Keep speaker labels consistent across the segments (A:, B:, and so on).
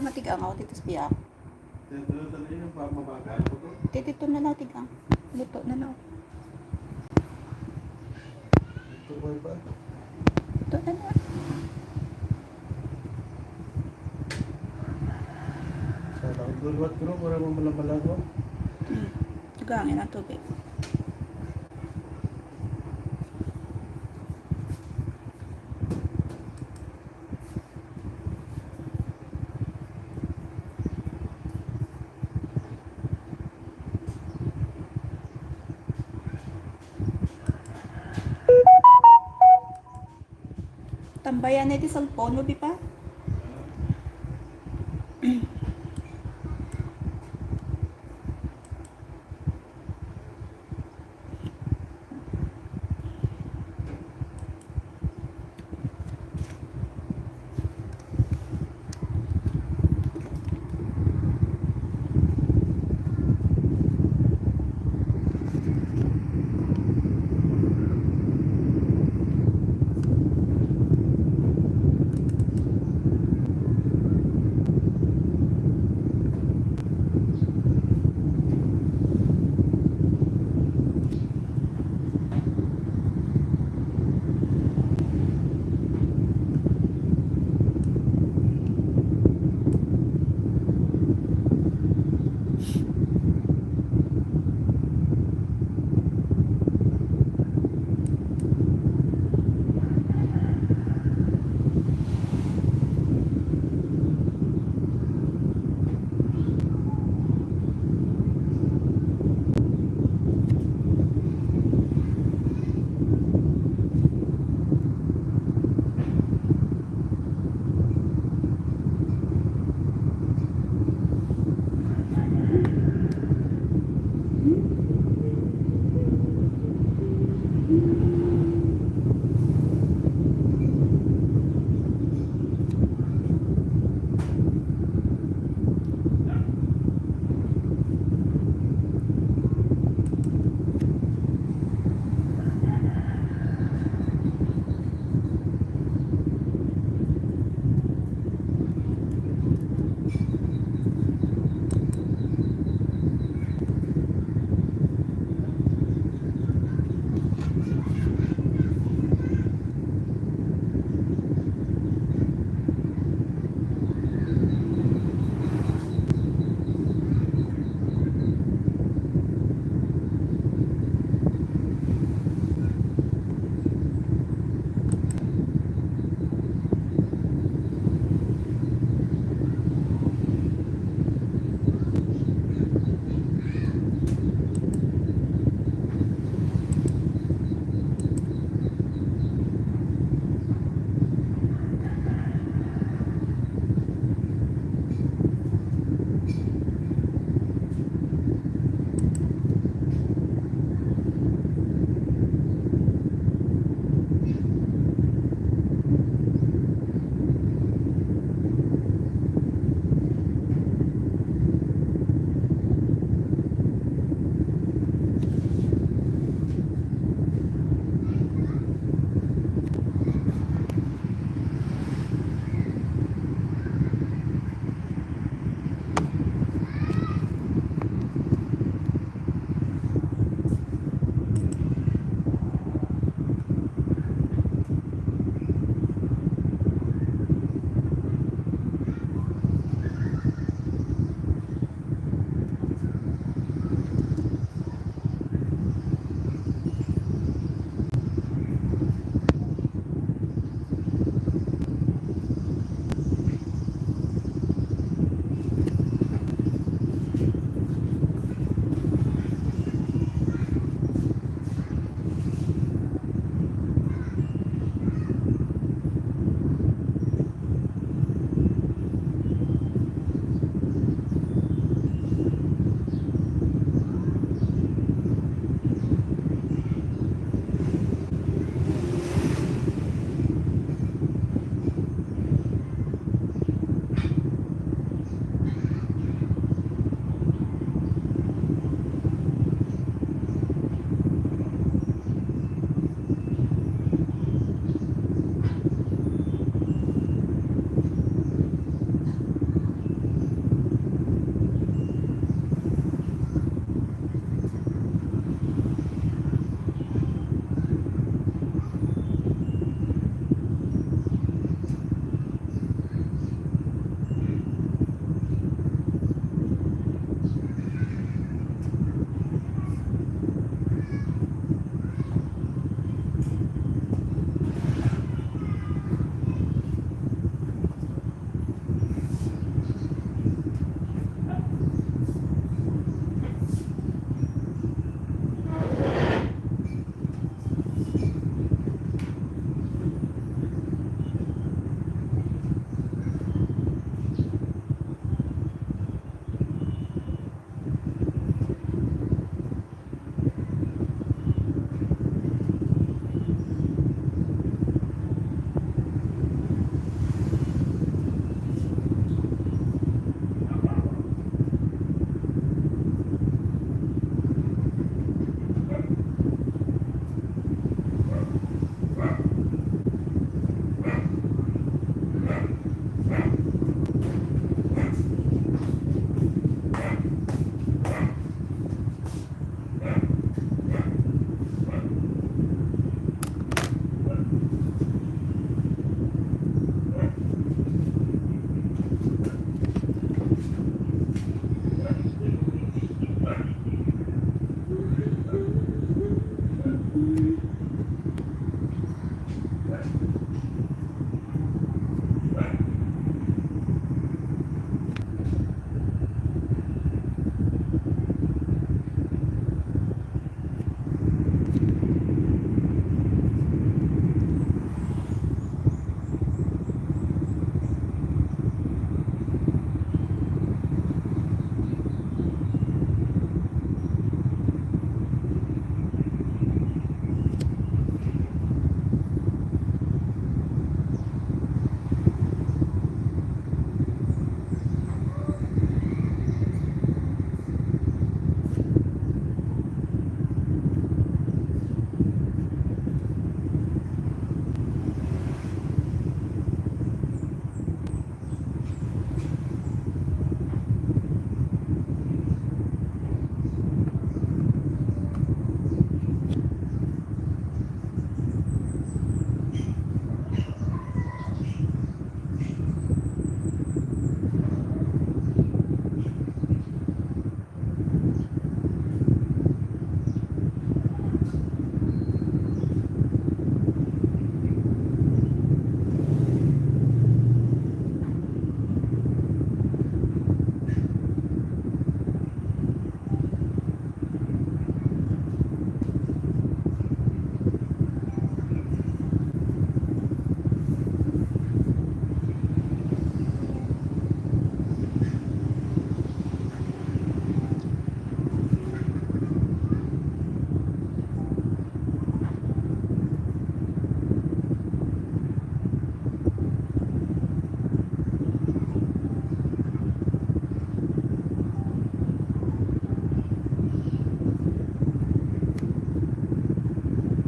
A: matigang ako dito sa biyak. Dito na lang tigang. Luto na lang. Luto na lang.
B: Dulwat bro, para mamalamalag mo.
A: Tigangin ang tubig. Tambayan na iti cellphone mo, di pa?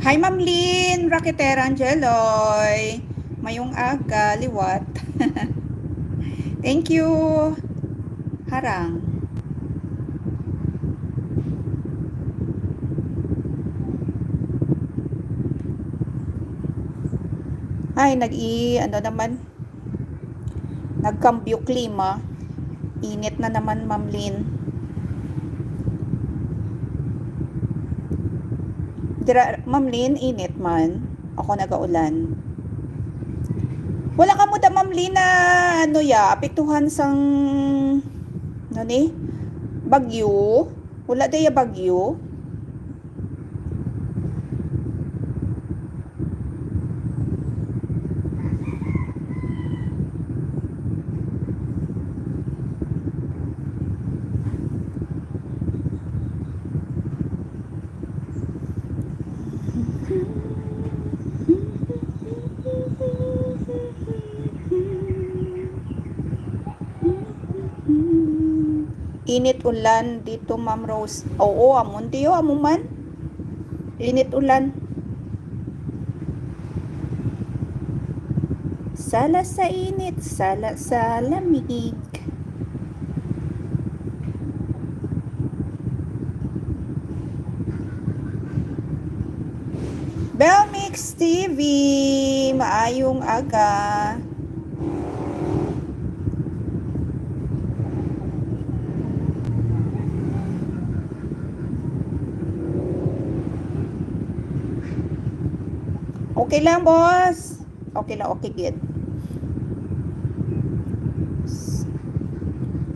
A: Hi, Ma'am Lynn, Raketera Angeloy. Mayong aga, liwat. Thank you. Harang. Ay, ano naman, nagkambyo klima. Init na naman, Ma'am Lynn. Ma'am Lynn, init man. Ako nagaulan. Wala ka mo da, Ma'am Lynn, na apektuhan sang bagyo. Wala daya bagyo. Init ulan dito, Ma'am Rose. Oo, amon tiyo, amuman. Init ulan. Sala sa init, sala sa lamig. Belmix TV, maayong aga. Okay lang, boss. Okay lang, okay, good.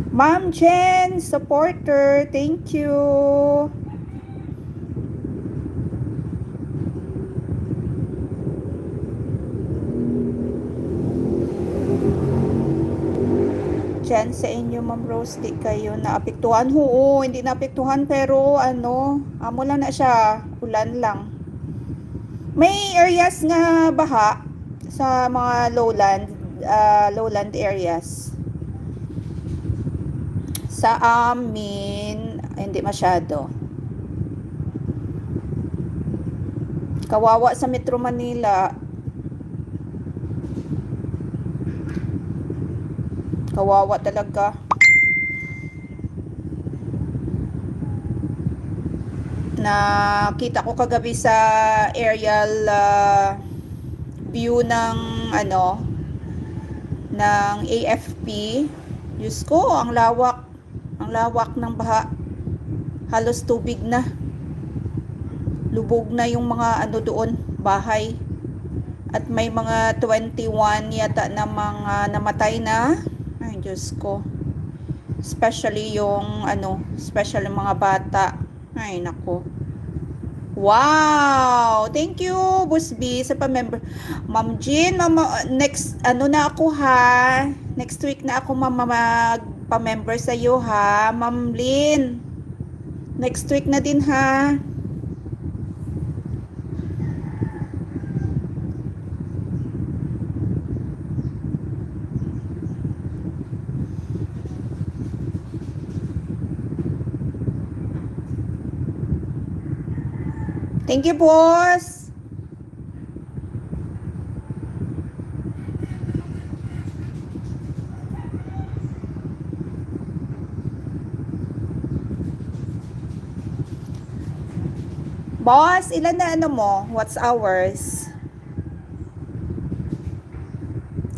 A: Ma'am Jen, supporter, thank you. Jen, sa inyo, Ma'am Rose, di kayo naapektuhan? Oo, hindi naapektuhan, pero amo lang na siya, ulan lang. May areas nga baha sa mga lowland areas. Sa amin, hindi masyado. Kawawa sa Metro Manila. Kawawa talaga. Nakita ko kagabi sa aerial view ng ng AFP. Diyos ko, ang lawak ng baha. Halos tubig na. Lubog na yung mga doon, bahay. At may mga 21 yata na mga namatay na. Ay, Diyos ko. Especially yung especially mga bata. Ay, nako. Wow! Thank you, Boss B, sa pa-member. Ma'am Jean, next, na ako ha. Next week na ako magpa-member sa iyo ha. Ma'am Lynn, next week na din ha. Thank you, boss. Boss, ilan na mo? What's hours?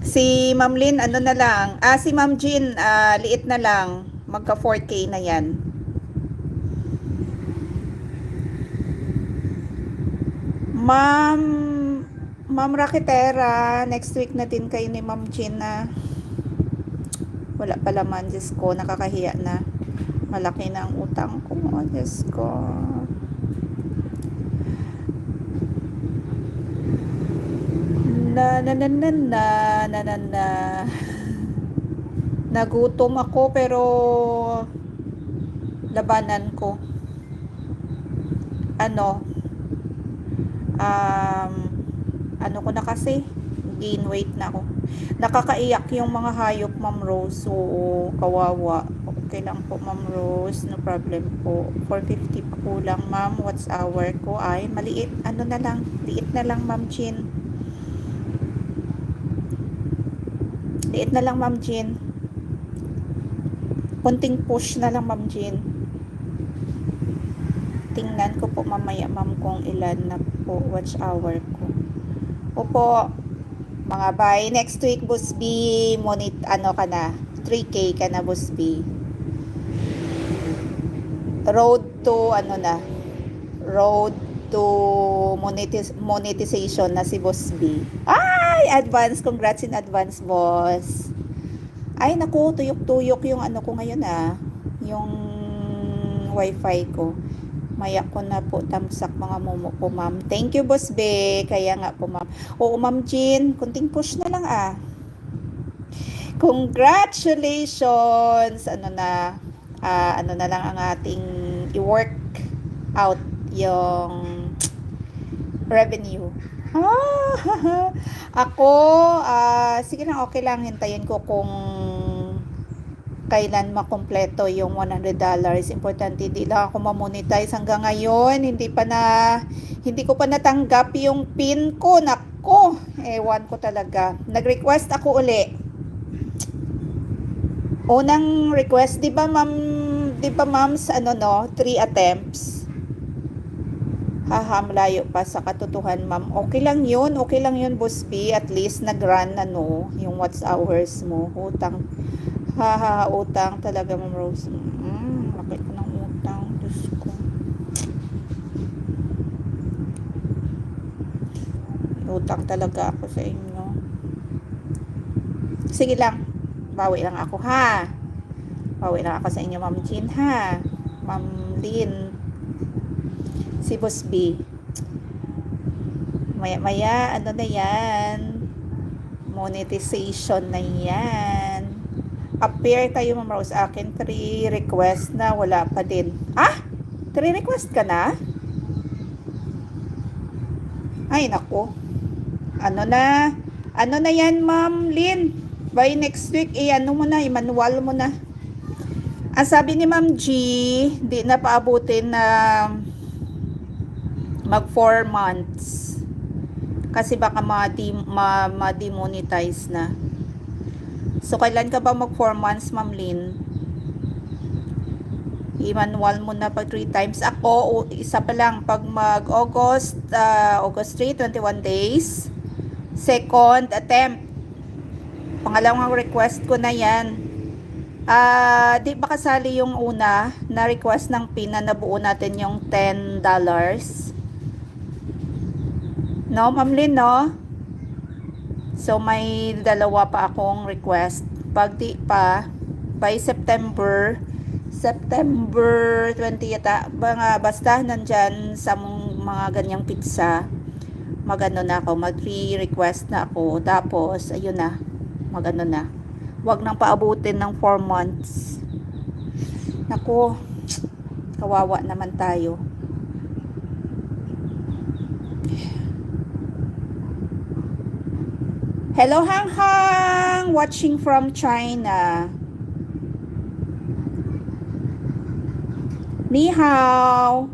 A: Si Ma'am Lynn, na lang? Si Ma'am Jean, liit na lang. Magka 4K na yan. Ma'am Raketera, next week na din kayo ni Ma'am Jean na. Wala pala man, Diyos ko, nakakahiya na. Malaki na ang utang ko, Diyos ko. Nagutom ako pero labanan ko. Ano ko na kasi, gain weight na ako. Nakakaiyak yung mga hayop, Ma'am Rose. So, kawawa. Okay lang po, Ma'am Rose. No problem po. 450 pa kulang, Ma'am. What's hour ko? Ay, maliit. Ano na lang? Liit na lang, Ma'am Jean. Liit na lang, Ma'am Jean. Kunting push na lang, Ma'am Jean. Tingnan ko po mamaya, Ma'am, kung ilan na po watch hour ko. Opo, mga bye. Next week, Boss B, ano ka na? 3K ka na, Boss B. Road to, ano na? Road to monetization na si Boss B. Ay, advance. Congrats in advance, boss. Ay, naku, tuyok-tuyok yung ano ko ngayon yung wifi ko. Maya ko na po tamsak mga momo ko, ma'am. Thank you, Boss B. Kaya nga po, ma'am. Oo, Ma'am Jean, kunting push na lang Congratulations! Ano na lang ang ating i-work out yung revenue. Ako, sige lang, okay lang. Hintayin ko kung kailan makompleto yung $100. Importante, hindi lang ako mamonetize hanggang ngayon. Hindi ko pa natanggap yung pin ko. Nako, ewan ko talaga. Nag-request ako uli. Unang request, di ba ma'am, 3 attempts. Malayo pa sa katotohan, ma'am. Okay lang yun, Boss B. At least nag-run yung what's hours mo. Utang talaga, Ma'am Rose. Laki ko ng utang. Diyos ko. Utang talaga ako sa inyo. Sige lang. Bawi lang ako, ha? Bawi lang ako sa inyo, Ma'am Jean, ha? Ma'am Lynn. Si Boss B. Maya-maya, ano na yan? Monetization na yan. Appear tayo, Ma'am Rose. Akin 3 request na wala pa din. 3 request ka na? Ay, naku. Ano na yan, Ma'am Lynn? By next week, i-manual mo na. Ang sabi ni Ma'am G, di na paabutin na mag 4 months. Kasi baka ma-demonetize na. So, kailan ka ba mag 4 months, Ma'am Lynn? I-manual mo na pag 3 times. Ako, isa pa lang. Pag mag-August 3, 21 days. Second attempt. Pangalawang request ko na yan. Di ba kasali yung una na request ng pin na nabuo natin yung $10? No, Ma'am Lynn, no? So, may dalawa pa akong request. Pag di pa, by September 20 yata, basta nandyan sa mga ganyang pizza, magano na ako, mag-3 request na ako. Tapos, ayun na, magano na. Huwag nang paabutin ng 4 months. Naku, kawawa naman tayo. Hello, Hang Hang! Watching from China. Ni hao.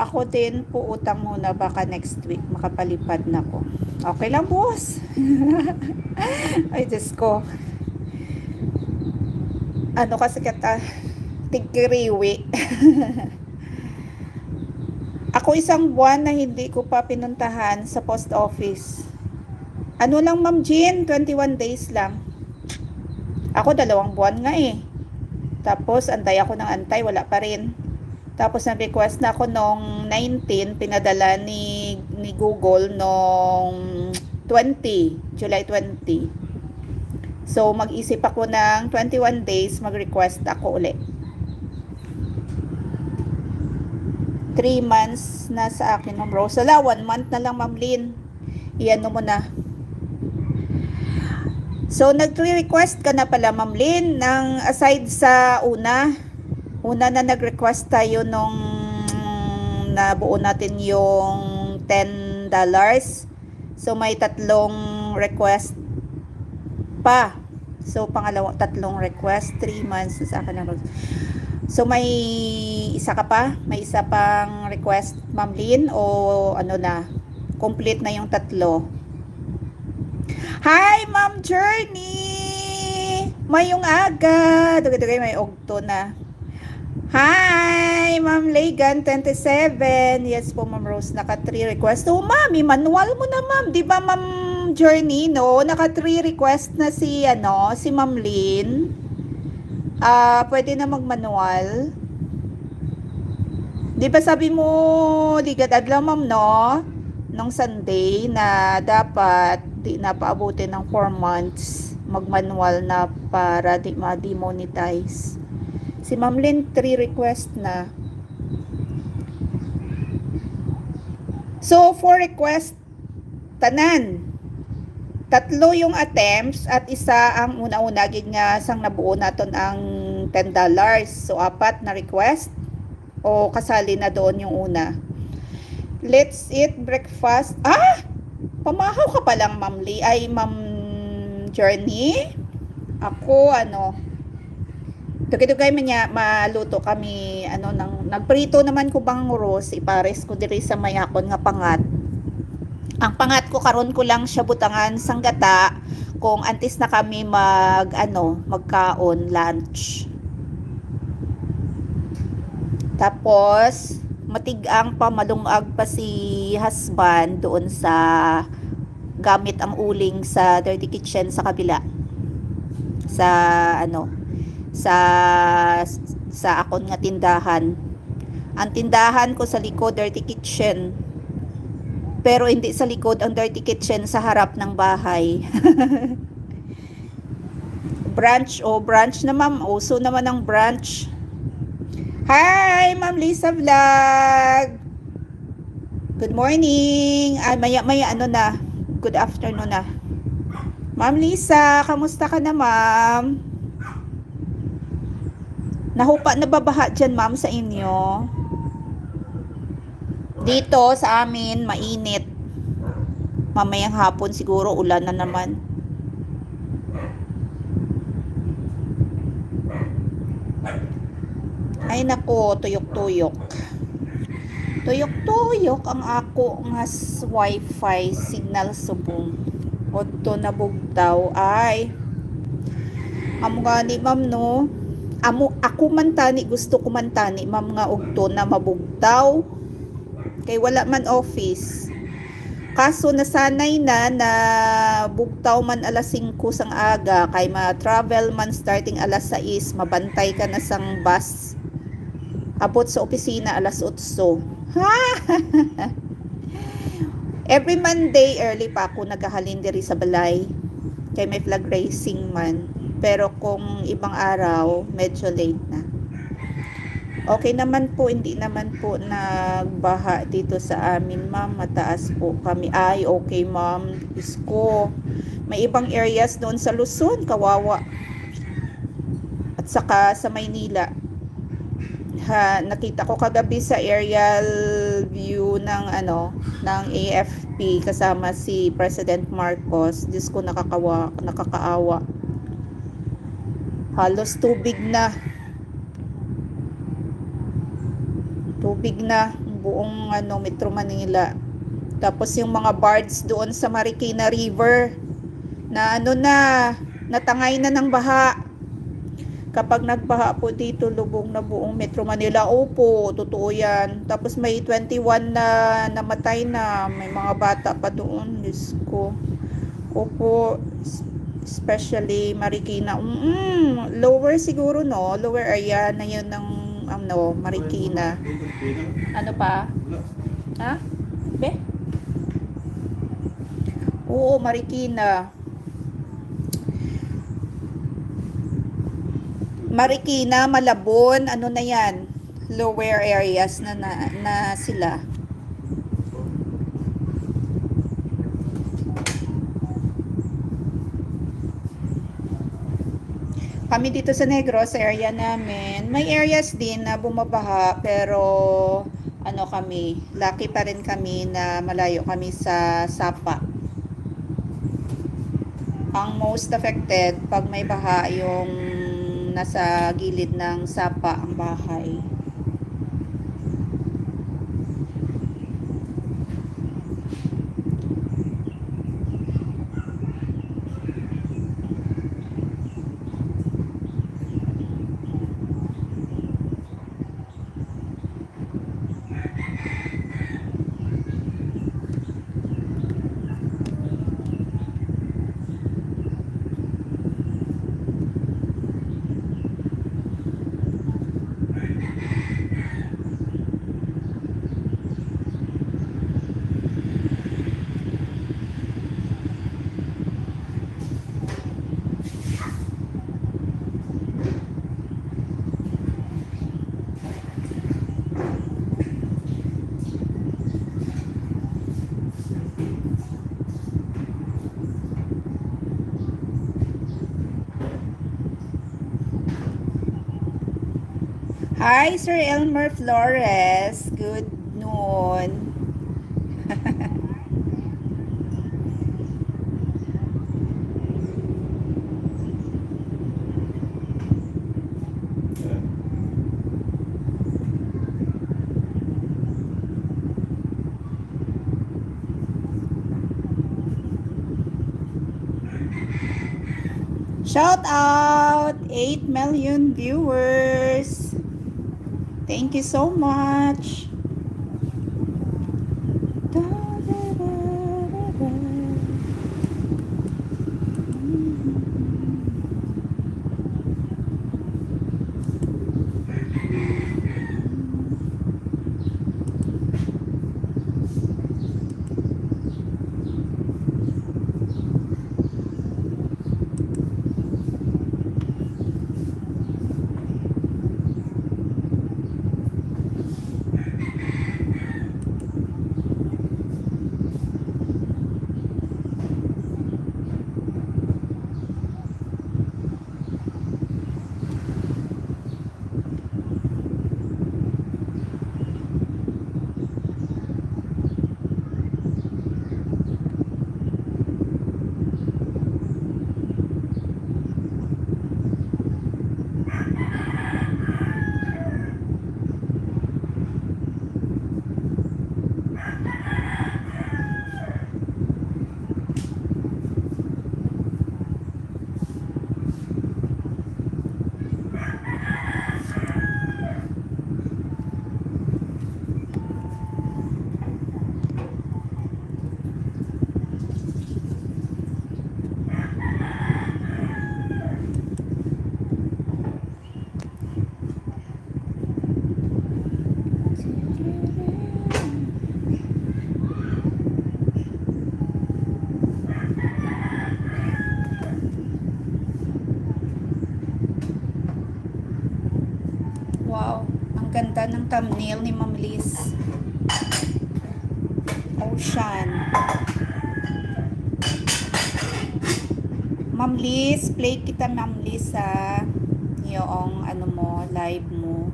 A: Ako din po utang muna, baka next week makapalipad na ko. Okay lang, boss. Ay, Diyos ko. Ano kasi tigkiriwi. Ako isang buwan na hindi ko pa pinuntahan sa post office. Ano lang, Ma'am Jean? 21 days lang. Ako 2 buwan nga eh. Tapos antay ako ng antay, wala pa rin. Tapos nag-request na ako nung 19, pinadala ni Google nung 20, July 20. So mag-isip ako ng 21 days, mag-request ako uli. 3 months na sa akin, Ma'am Rose. 1 month na lang, Ma'am Lynn. Iyan mo na. So, nag-request ka na pala, Ma'am Lynn, ng aside sa una Una na nag-request tayo nung nabuo natin yung $10. So may tatlong request pa. So tatlong request, 3 months sa akin na. So may isa ka pa? May isa pang request, Ma'am Lynn, o ano na? Complete na yung tatlo. Hi, Ma'am Journey! Mayong aga! Dugay-dugay may ogto na. Hi, Ma'am Legan, 27. Yes po, Ma'am Rose, naka 3 request. Oh, Ma'am, manual mo na, Ma'am. Di ba, Ma'am Journey, no? Naka 3 request na si Ma'am Lynn. Pwede na magmanual. Di ba sabi mo, ligad adlaw, Ma'am, no? Nung Sunday na dapat di na paabutin ng 4 months magmanual na para di ma-demonetize. Si Ma'am Lynn, 3 request na. So, 4 request, tanan. 3 yung attempts at isa ang una-una gid nga sang nabuo naton ang $10. So, 4 na request o kasali na doon yung una. Let's eat breakfast. Pamahaw ka pa lang, Ma'am Lee. Ay, Ma'am Journey. Ako, Dugay-dugay man niya, maluto kami, nagprito naman ko bang uros, ipares ko diri sa mayakon nga pangat. Ang pangat ko karon ko lang siya butangan sang gata kung antes na kami magkaon lunch. Tapos matigang pa, malungag pa si husband doon sa gamit ang uling sa dirty kitchen sa kabila. Sa akon nga tindahan. Ang tindahan ko sa likod, dirty kitchen. Pero hindi sa likod ang dirty kitchen, sa harap ng bahay. Branch na, Ma'am. Uso naman ang branch. Hi, Ma'am Lisa Vlog. Good morning. Maya na. Good afternoon na. Ma'am Lisa, kamusta ka na, Ma'am? Nahupa na babaha dyan, Ma'am, sa inyo? Dito sa amin, mainit. Mamayang hapon siguro, ulan na naman. Ay nako, tuyok-tuyok. Tuyok-tuyok ang ako nga wifi signal subong. Odto na bugtaw. Ay. Amo gani, Ma'am, no? Ako man tani, gusto ko man tani, Ma'am, nga ugto na mabugtaw. Kay wala man office. Kaso nasanay na bugtaw man alas 5 sang aga, kay ma-travel man starting alas 6, mabantay ka na sang bus. Abot sa opisina alas 8. Every Monday early pa ako naghahalin diri sa balay. Kay may flag racing man. Pero kung ibang araw, medyo late na. Okay naman po, hindi naman po nagbaha dito sa amin, Ma'am. Mataas po kami. Ay, okay, Ma'am. Isko. May ibang areas doon sa Luzon, kawawa. At saka sa Maynila. Nakita ko kagabi sa aerial view ng AFP kasama si President Marcos. Diyos ko, nakakaawa. Halos tubig na buong Metro Manila. Tapos yung mga bards doon sa Marikina River na natangay na ng baha. Kapag nagbaha po dito, lubog na buong Metro Manila. Opo, totoo yan. Tapos may 21 na namatay na. May mga bata pa doon. Diyos ko. Opo, especially Marikina. Lower siguro, no? Lower area na yun ng Marikina. Ano pa? Ha? Be? Oo, Marikina. Marikina, Malabon, ano na yan? Lower areas na sila. Kami dito sa Negros, sa area namin, may areas din na bumabaha pero ano kami, lucky pa rin kami na malayo kami sa Sapa. Ang most affected pag may baha yung nasa gilid ng Sapa ang bahay. Hi, Sir Elmer Flores. Good noon. Shout out 8 million viewers. Thank you so much. Wow, ang ganda ng thumbnail ni Ma'am Liz. Ocean. Ma'am Liz, play kita Ma'am Liz sa yung ano mo, live mo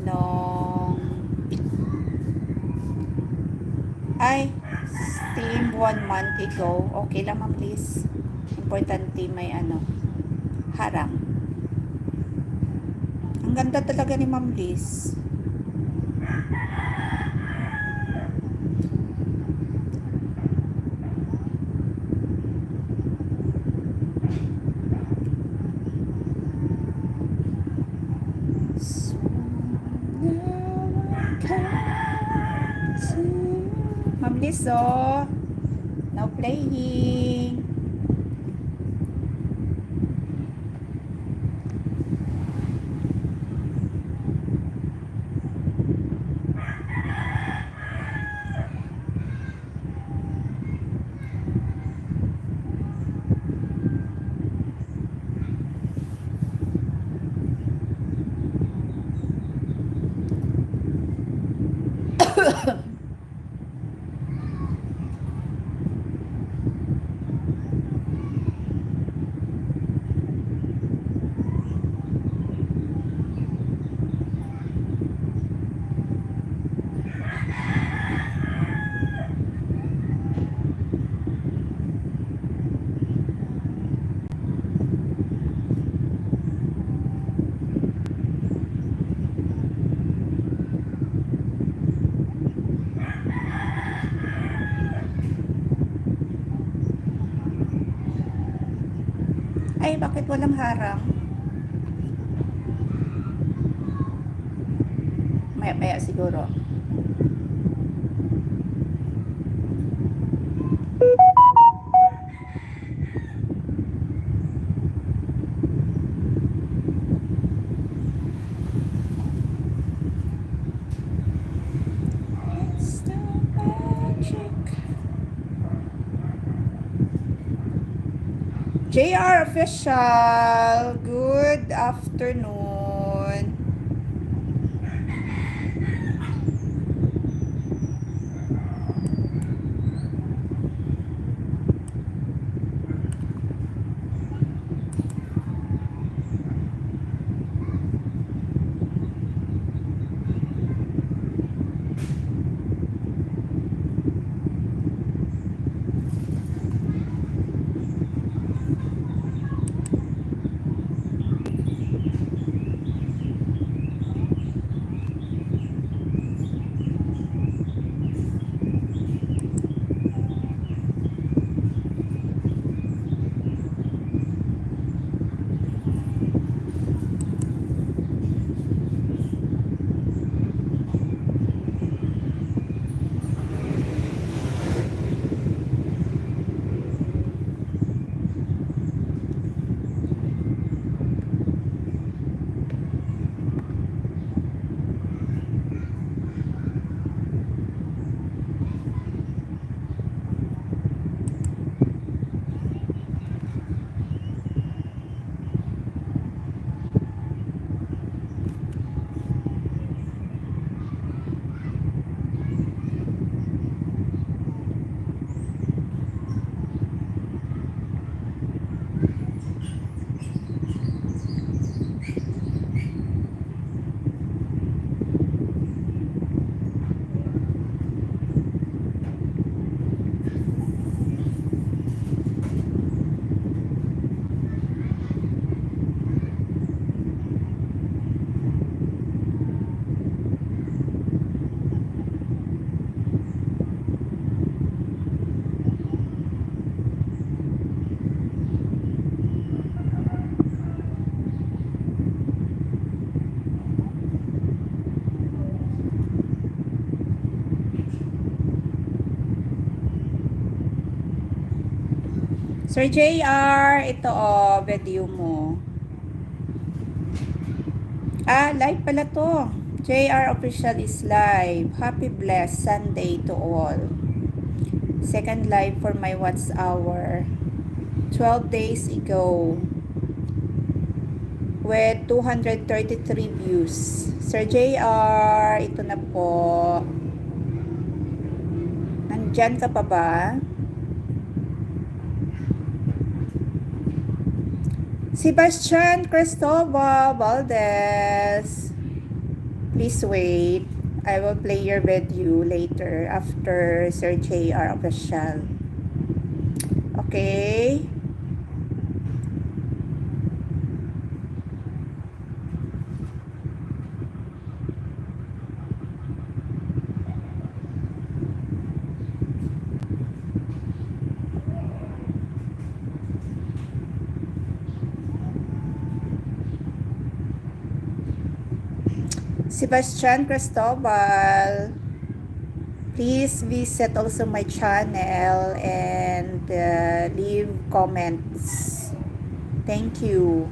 A: nung stream 1 month ago. Okay lang Ma'am Liz. Importante may ano, harang. Ang ganda talaga ni Ma'am Liz. Ma'am Liz, oh. Now playing. Ay, bakit walang harang? Maya-maya siguro. It's the magic. JR Official, good afternoon. Sir JR, ito video mo. Live pala to. JR Official is live. Happy blessed Sunday to all. Second live for my Watch Hour. 12 days ago. With 233 views. Sir JR, ito na po. Nandyan ka pa ba? Sebastian Cristobal Valdez. Please wait. I will play your video later after Sir JR Official. Okay? Sebastian Cristobal, please visit also my channel and leave comments. Thank you.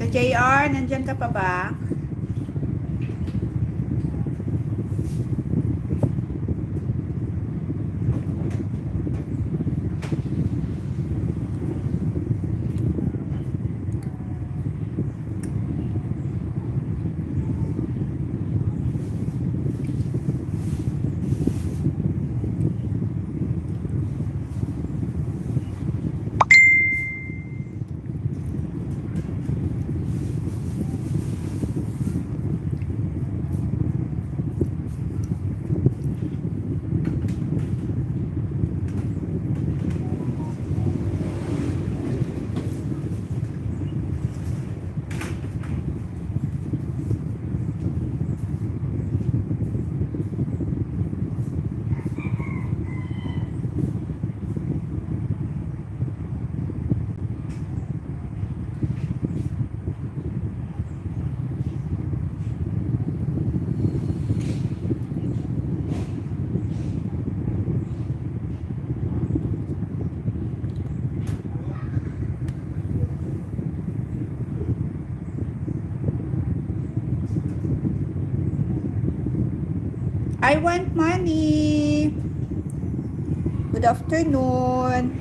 A: JR, nandyan ka pa ba? I want money. Good afternoon.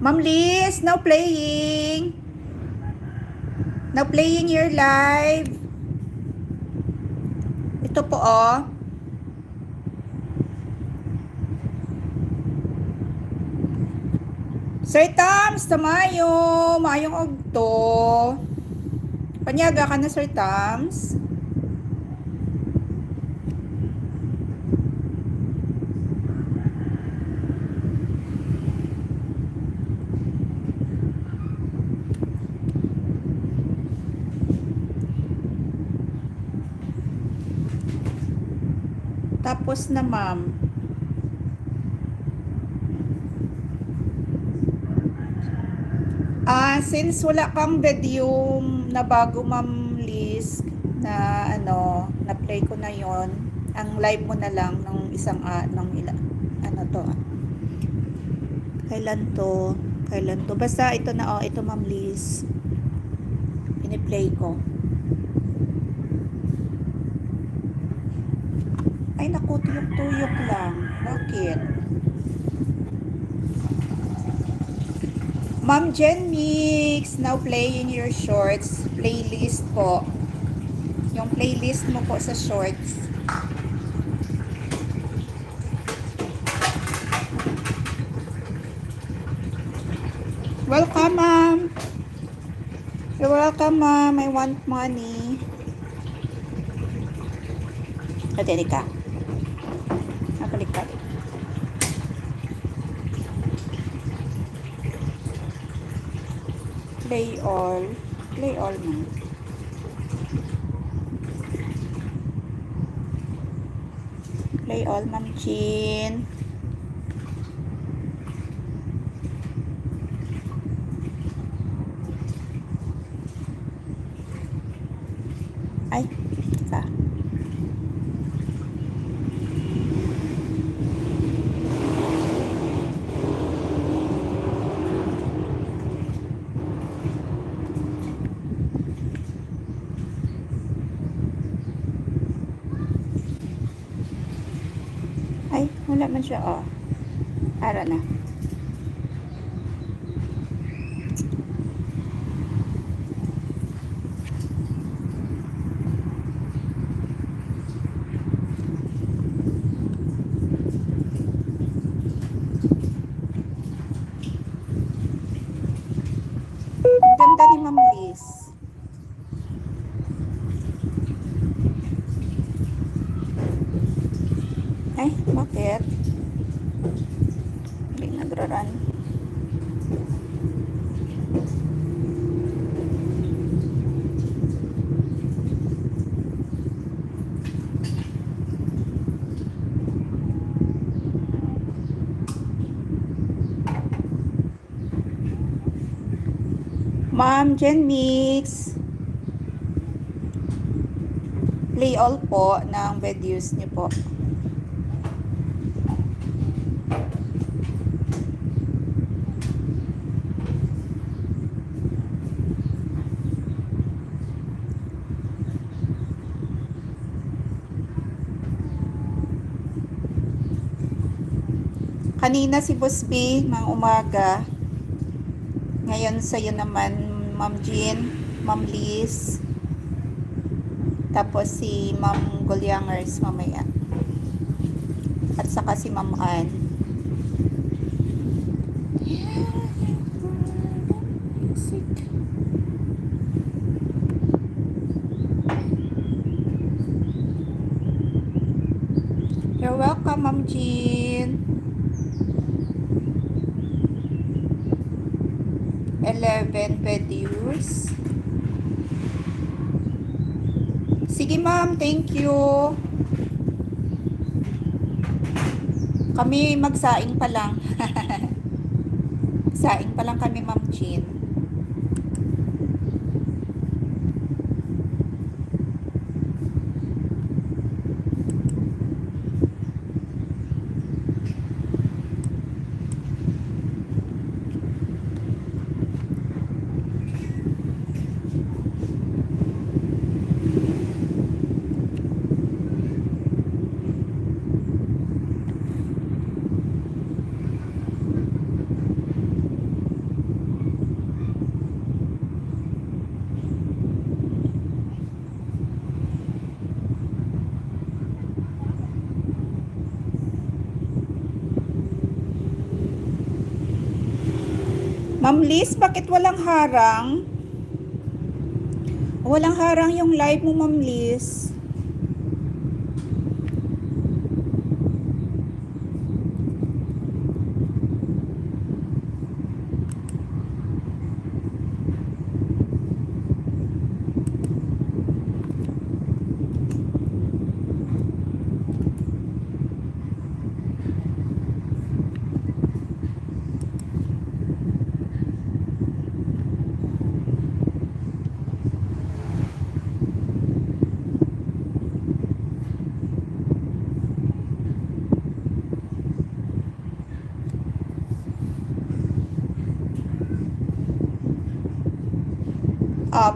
A: Ma'am Liz, now playing. Now playing your live. Ito po oh. Sir Tams, tamayo. Mayong ogto. Panyaga ka na, Sir Tams. Tapos na, ma'am. Since wala kang video na bago, Ma'am Liz, na na play ko na yon, ang live mo na lang ng isang kailan to, basta ito na ito Ma'am Liz, piniplay ko. Ay naku, tuyok-tuyok lang, bakit? Ma'am Jen Mix, now playing your shorts playlist po. Yung playlist mo po sa shorts. Welcome, ma'am. You're welcome, ma'am. I want money. Atene ka. Nakalikat. Play all man. Play all, Ma'am Chin. Ay, teka. Ay, wala man siya, Ara na. Ang ganda ni Ma'am Liz. Ay, bakit? Hindi nagraran. Ma'am Jen Mix, play all po ng videos niyo po. Kanina si Boss B, mga umaga. Ngayon sa'yo naman, Ma'am Jean, Ma'am Liz. Tapos si Ma'am Gulyangers mamaya. At saka si Ma'am Ann. You're welcome, Ma'am Jean. 11 videos. Sige, Ma'am. Thank you. Kami magsaing pa lang. Saing pa lang kami, Ma'am Jean. Ma'am Liz, bakit walang harang? Walang harang yung live mo, Ma'am Liz.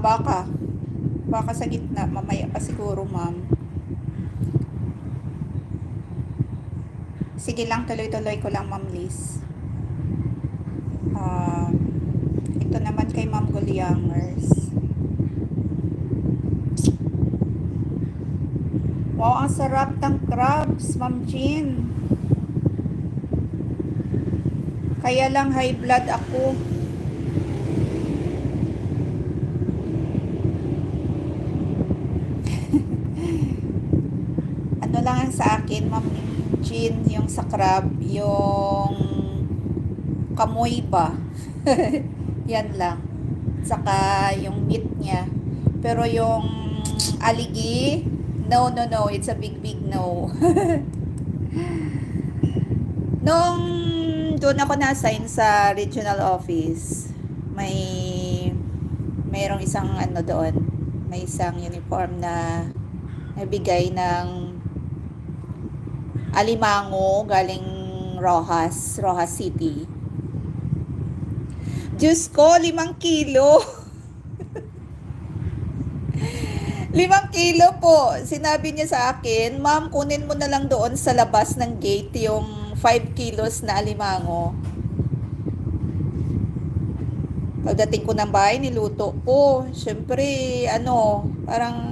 A: Baka. Baka sa gitna. Mamaya pa siguro, Ma'am. Sige lang, tuloy-tuloy ko lang, Ma'am Liz. Ito naman kay Ma'am Gulyangers. Wow, ang sarap ng crabs, Ma'am Jean. Kaya lang high blood ako. Ano lang ang sa akin, Ma'am Jean, yung sa crab, yung kamoy ba? Yan lang. Saka yung meat niya. Pero yung aligi, no, it's a big no. Nung doon ako na-assign sa regional office, mayroong isang ano doon, may isang uniform na nabigay ng alimango galing Rojas City. Diyos ko, 5 kilo. 5 kilo po. Sinabi niya sa akin, Ma'am, kunin mo na lang doon sa labas ng gate yung 5 kilos na alimango. Pagdating ko ng bahay, niluto ko. Siyempre, parang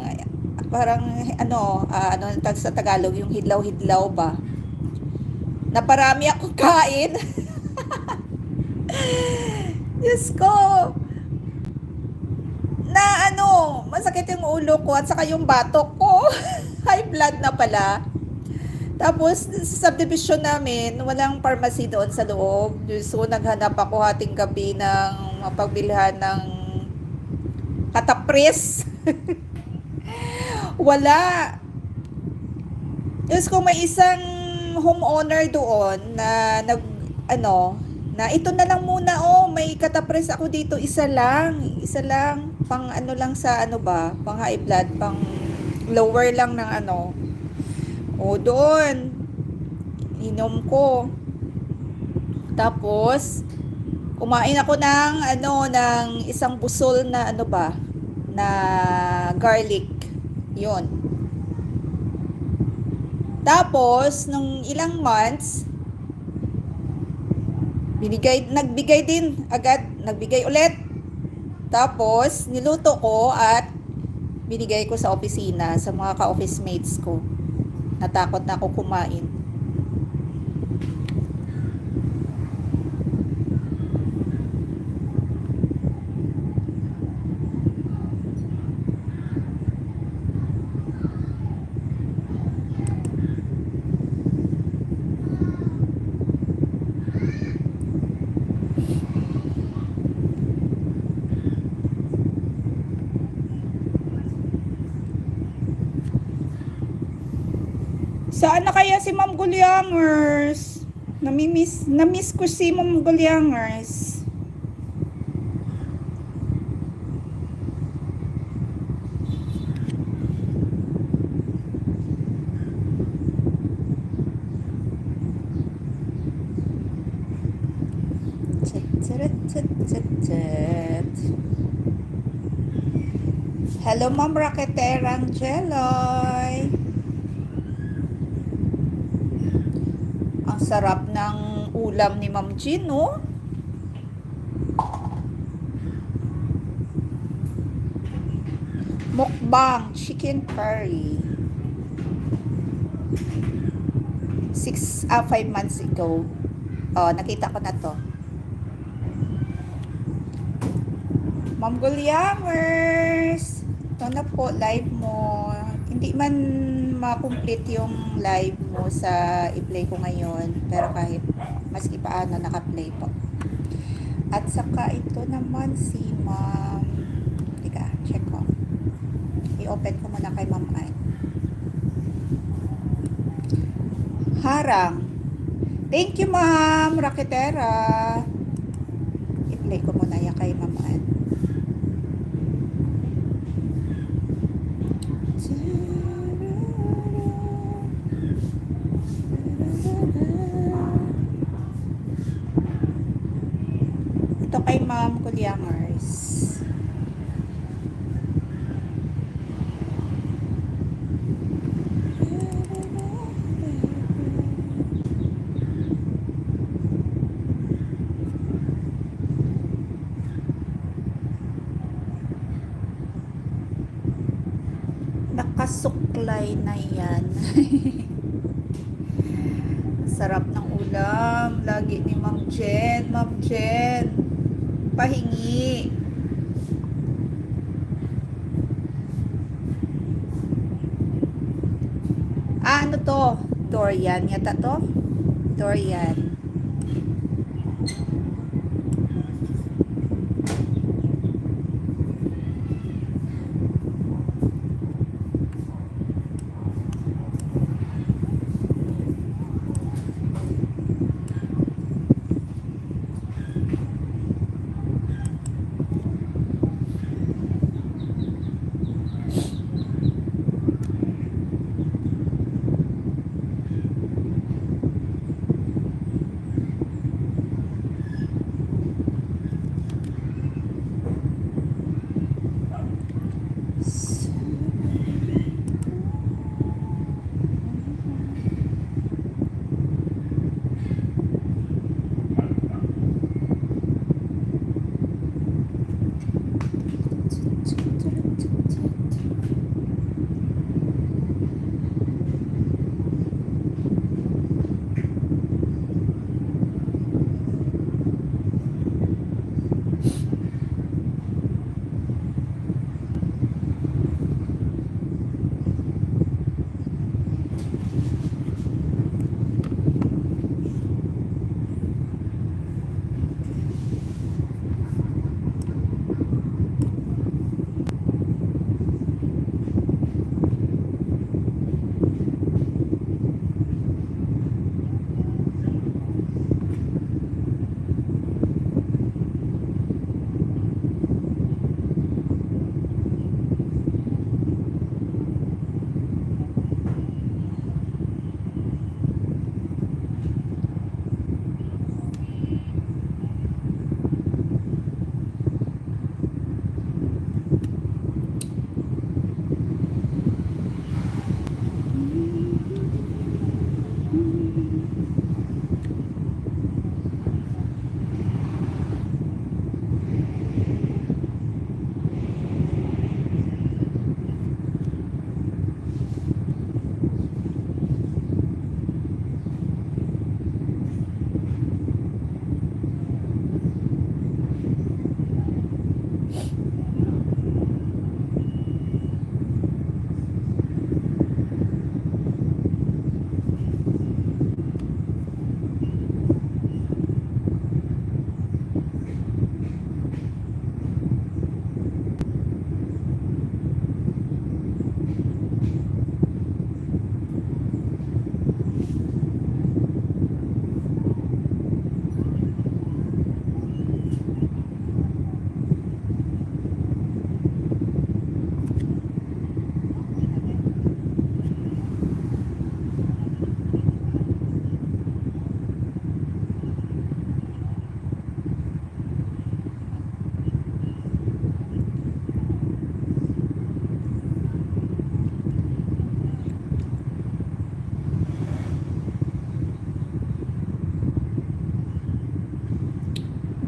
A: sa Tagalog, yung hidlaw-hidlaw ba? Naparami ako kain. Diyos ko. Masakit yung ulo ko at saka yung batok ko. High blood na pala. Tapos, sa subdivision namin, walang pharmacy doon sa loob. So, naghanap ako hating gabi ng mapagbilhan ng katapres. Wala. Diyos ko, may isang homeowner doon na na ito na lang muna, may katapres ako dito, isa lang, pang lang sa pang high blood, pang lower lang ng doon, inom ko. Tapos, kumain ako ng isang busol na na garlic, yun. Tapos, nung ilang months, Nagbigay din agad, nagbigay ulit. Tapos, niluto ko at binigay ko sa opisina, sa mga ka-office mates ko. Natakot na ako kumain. Saan na kaya si Ma'am Gulyangers? Namiss ko si Ma'am Gulyangers. Chat. Hello, Ma'am Raqueterang Jeloy. Ang sarap ng ulam ni Ma'am Jean, no? Mukbang chicken curry. 5 months ago. Oh, nakita ko na to. Ma'am Gulyangers, ito na po, live mo. Hindi man ma-complete yung live mo sa i-play ko ngayon, pero kahit maski paano naka-play po. At saka ito naman si Ma'am, teka, check ko. I-open ko muna kay Ma'am Ann. Harang. Thank you, Ma'am Raquetera. I-play ko muna yan kay Ma'am Ann. Ito kay Ma'am Gulyangers. Nakasuklay na yan. Sarap ng ulam. Lagi ni Ma'am Jen. Ma'am Jen, pahingi. Ano to? Dorian yata to? Dorian.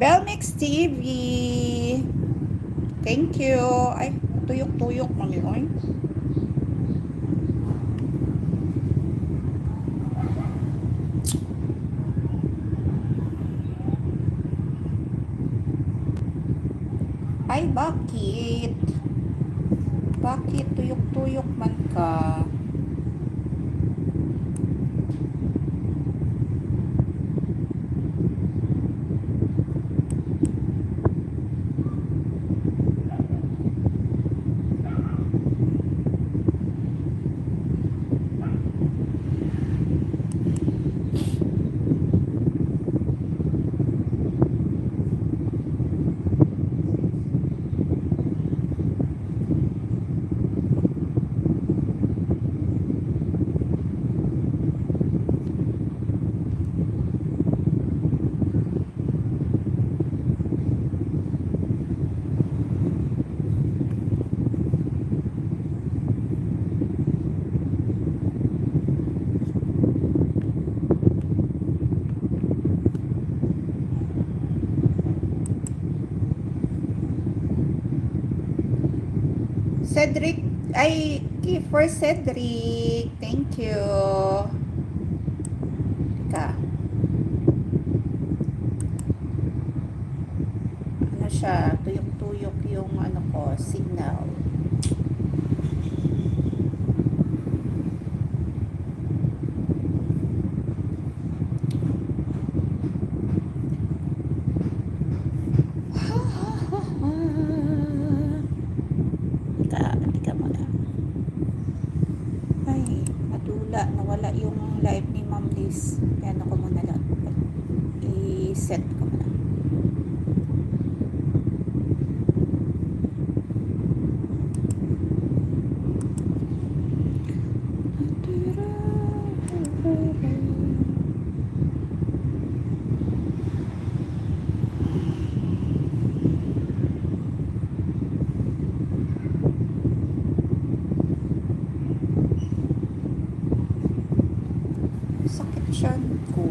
A: Belmix TV. Thank you. Ay, tuyok-tuyok mami oy. Ay, bakit? Bakit tuyok-tuyok man ka? Cedric, ay, for Cedric. Thank you. Teka. Ano siya? Tuyok-tuyok yung ano ko, signal. Teka muna. Ay, madula. Nawala yung live ni Ma'am Liz. Yan ako muna lang. I-set ko muna. Sakit siyan ko.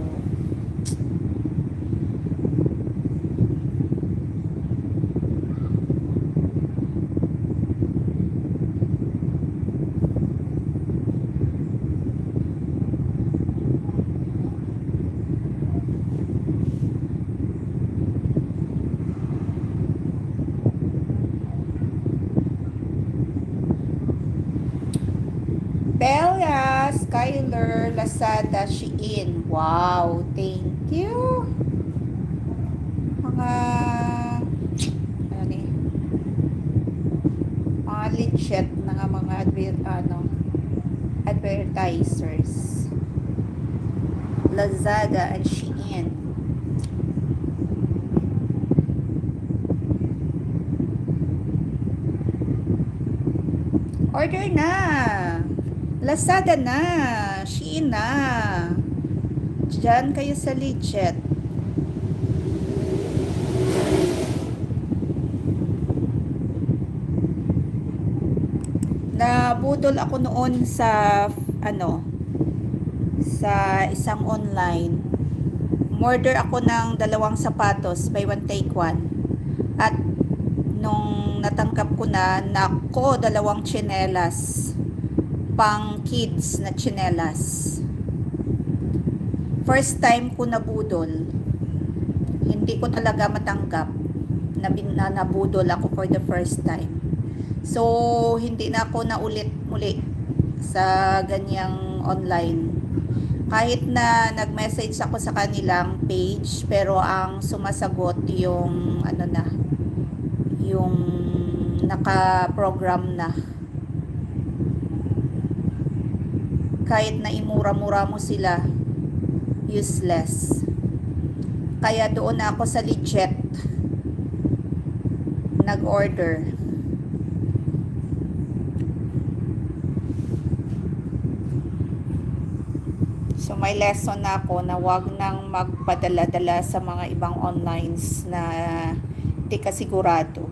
A: Bella, Skyler, Lazada, Shein. Wow, thank you. Mga ano ni? Mga legit na mga advertisers. Lazada and Shein. Order na. Lazada na. Shein na. Diyan kayo sa legit. Nabudol ako noon sa sa isang online. Order ako ng 2 sapatos, buy one take one. At nung natangkap ko na, nako, 2 tsinelas. Pang kids na tsinelas. First time ko nabudol. Hindi ko talaga matanggap na nabudol ako for the first time. So, hindi na ako naulit muli sa ganyang online. Kahit na nag-message ako sa kanilang page, pero ang sumasagot yung yung naka-program na. Kahit na imura-mura mo sila, useless. Kaya doon ako sa legit nag-order. So may lesson na ako na wag nang magpadala-dala sa mga ibang onlines na di ka sigurado.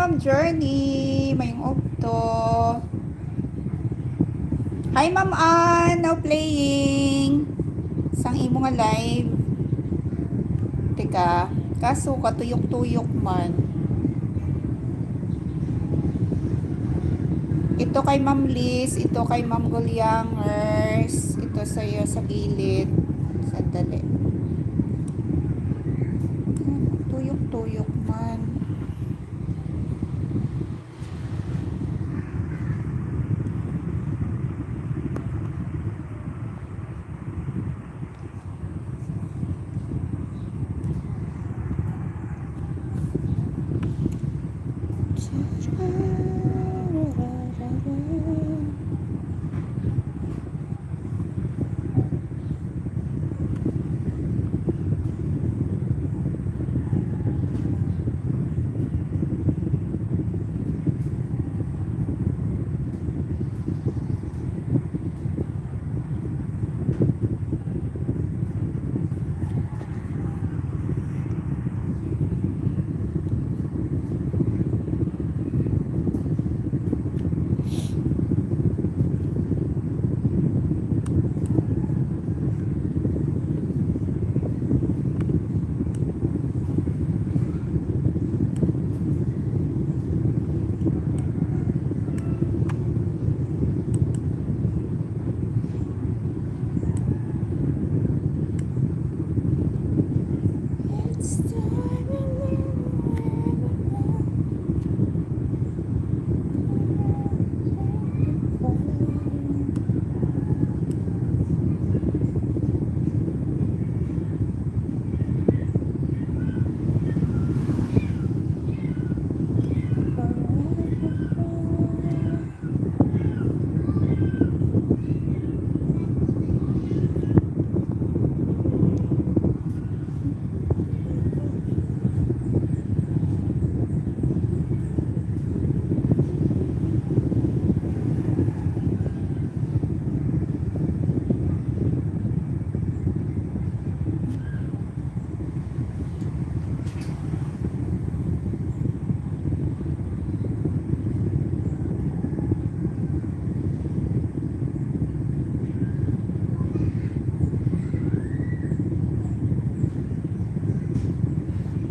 A: Ma'am Journey. Mayong okto. Hi, Ma'am Ann. Now playing. Sang imo nga live. Teka. Kaso katuyok-tuyok man. Ito kay Ma'am Liz. Ito kay Ma'am Gulyangers. Ito sa'yo sa gilid. Sandali. Tuyok-tuyok man.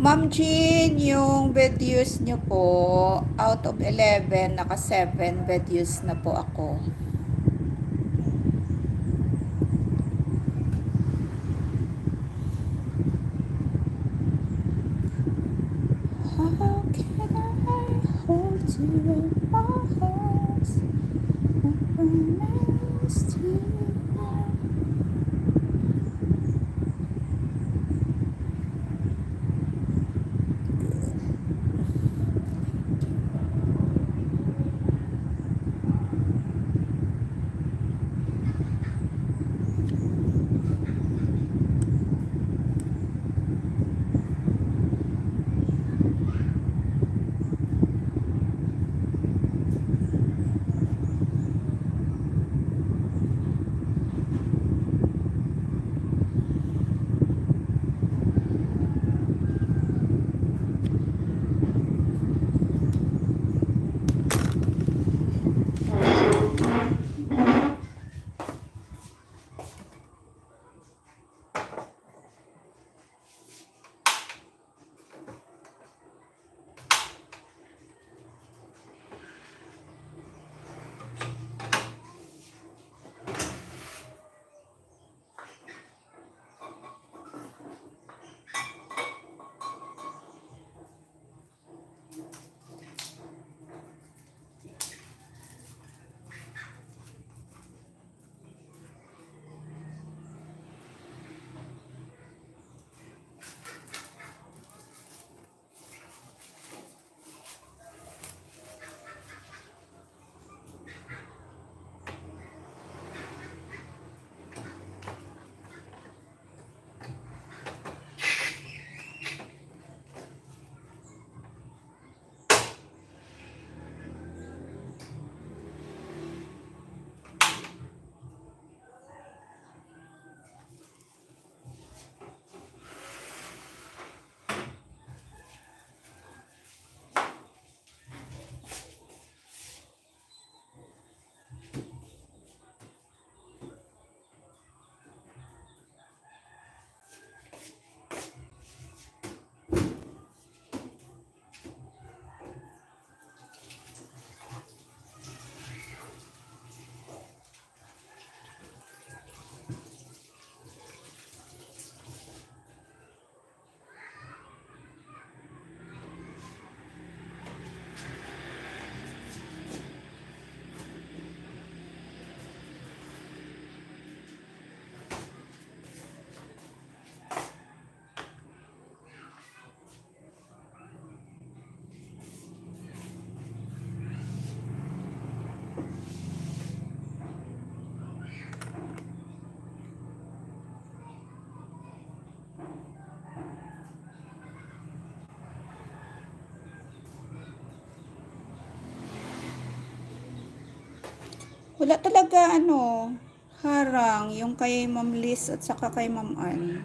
A: Ma'am Jean, yung videos nyo po, out of 11, naka 7 videos na po ako. How can I hold you in my arms? When I still Wala talaga harang yung kay Ma'am Liz at saka kay Ma'am Ann.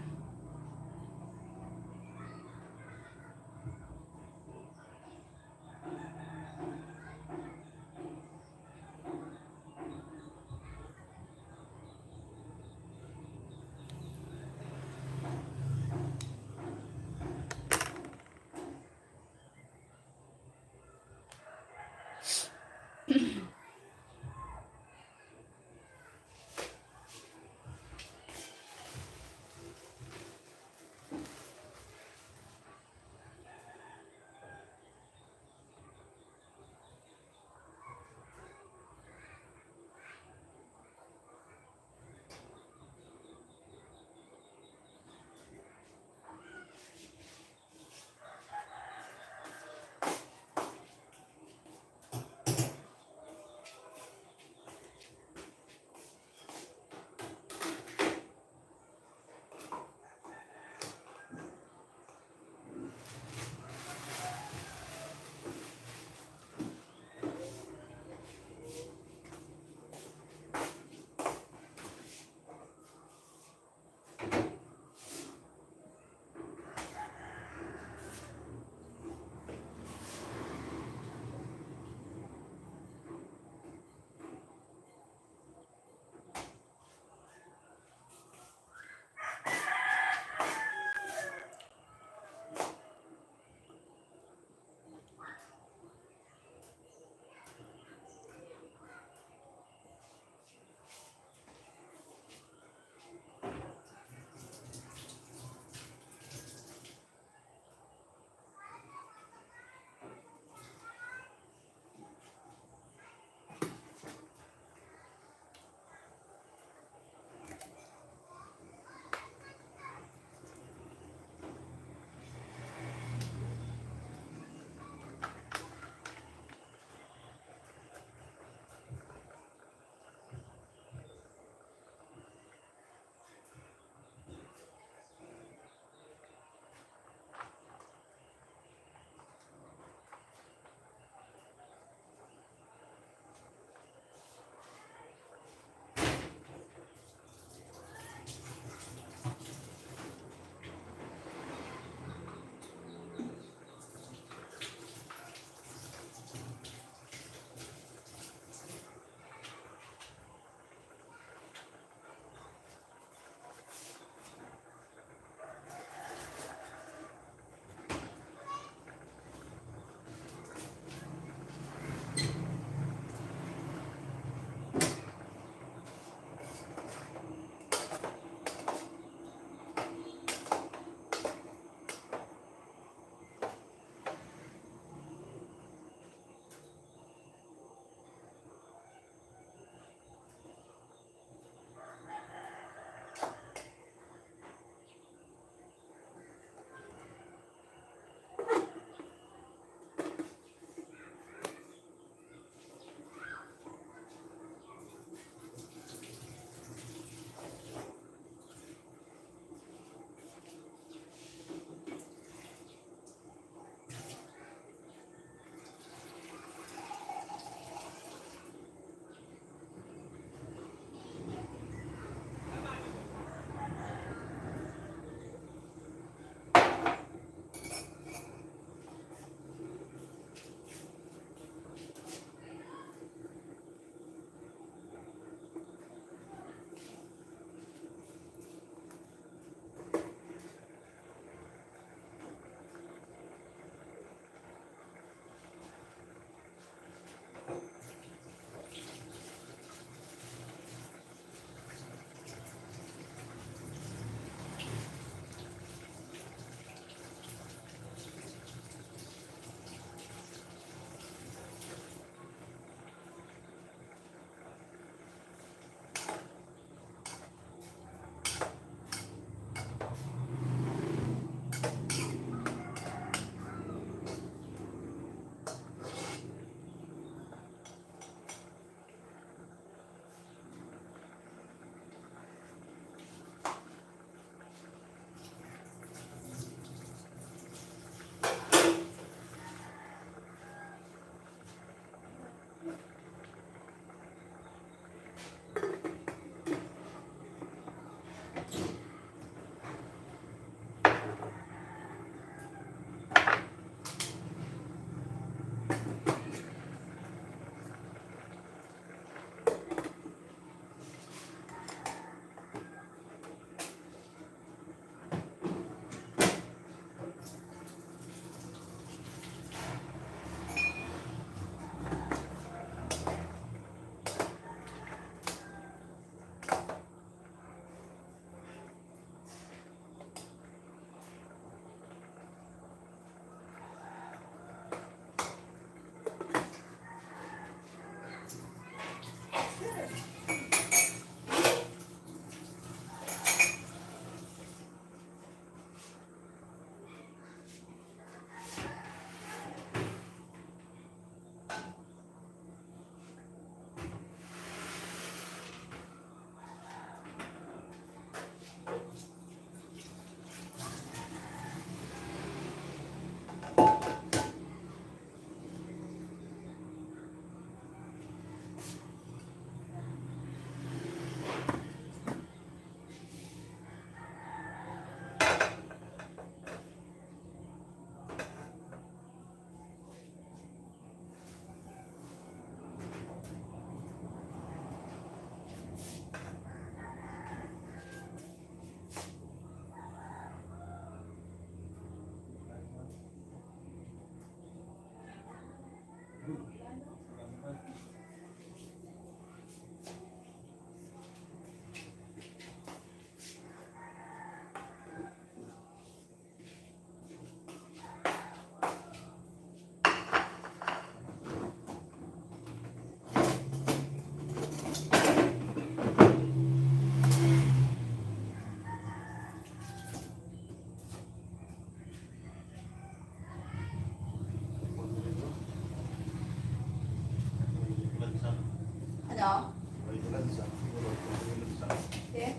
A: Ano?
B: May lansa. Siguro, may lansa.
A: Eh?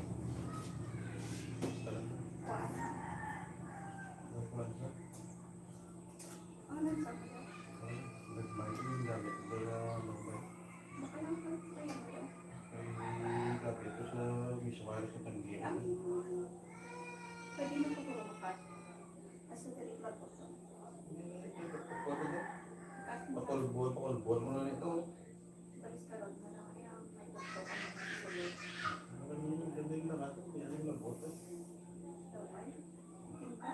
B: Talaga. May lansa.
A: Ano sa kanya?
B: Nagmay yung gamit. Kaya nagmay.
A: Baka lang pa yun.
B: Ay, gabi ito sa mismari sa tanggihan.
A: Pwede na po bumakat. Kasi dali ba po ito?
B: Pakulbuan mo na nito.
A: Balis ka ron na lang. Kaya may doktor ka na sulit.
B: Ang ganda yung nakato. May ano yung lagot.
A: Dawan? Tinta?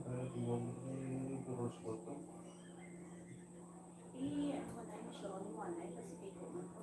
B: Kaya tingnan mo yung puro spot to.
A: Ano mo na yung show mo na yung Pacific mo po.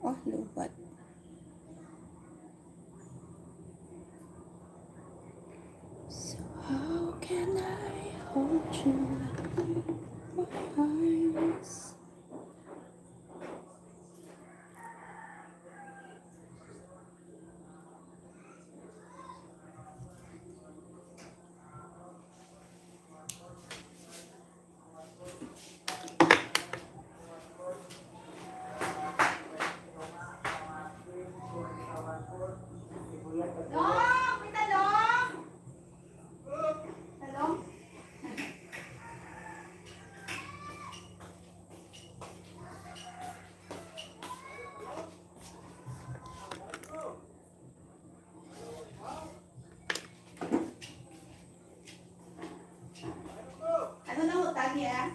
A: Oh, lubat. So how can I hold you in my arms? Dong! May talong! Talong? Ano na utang niya?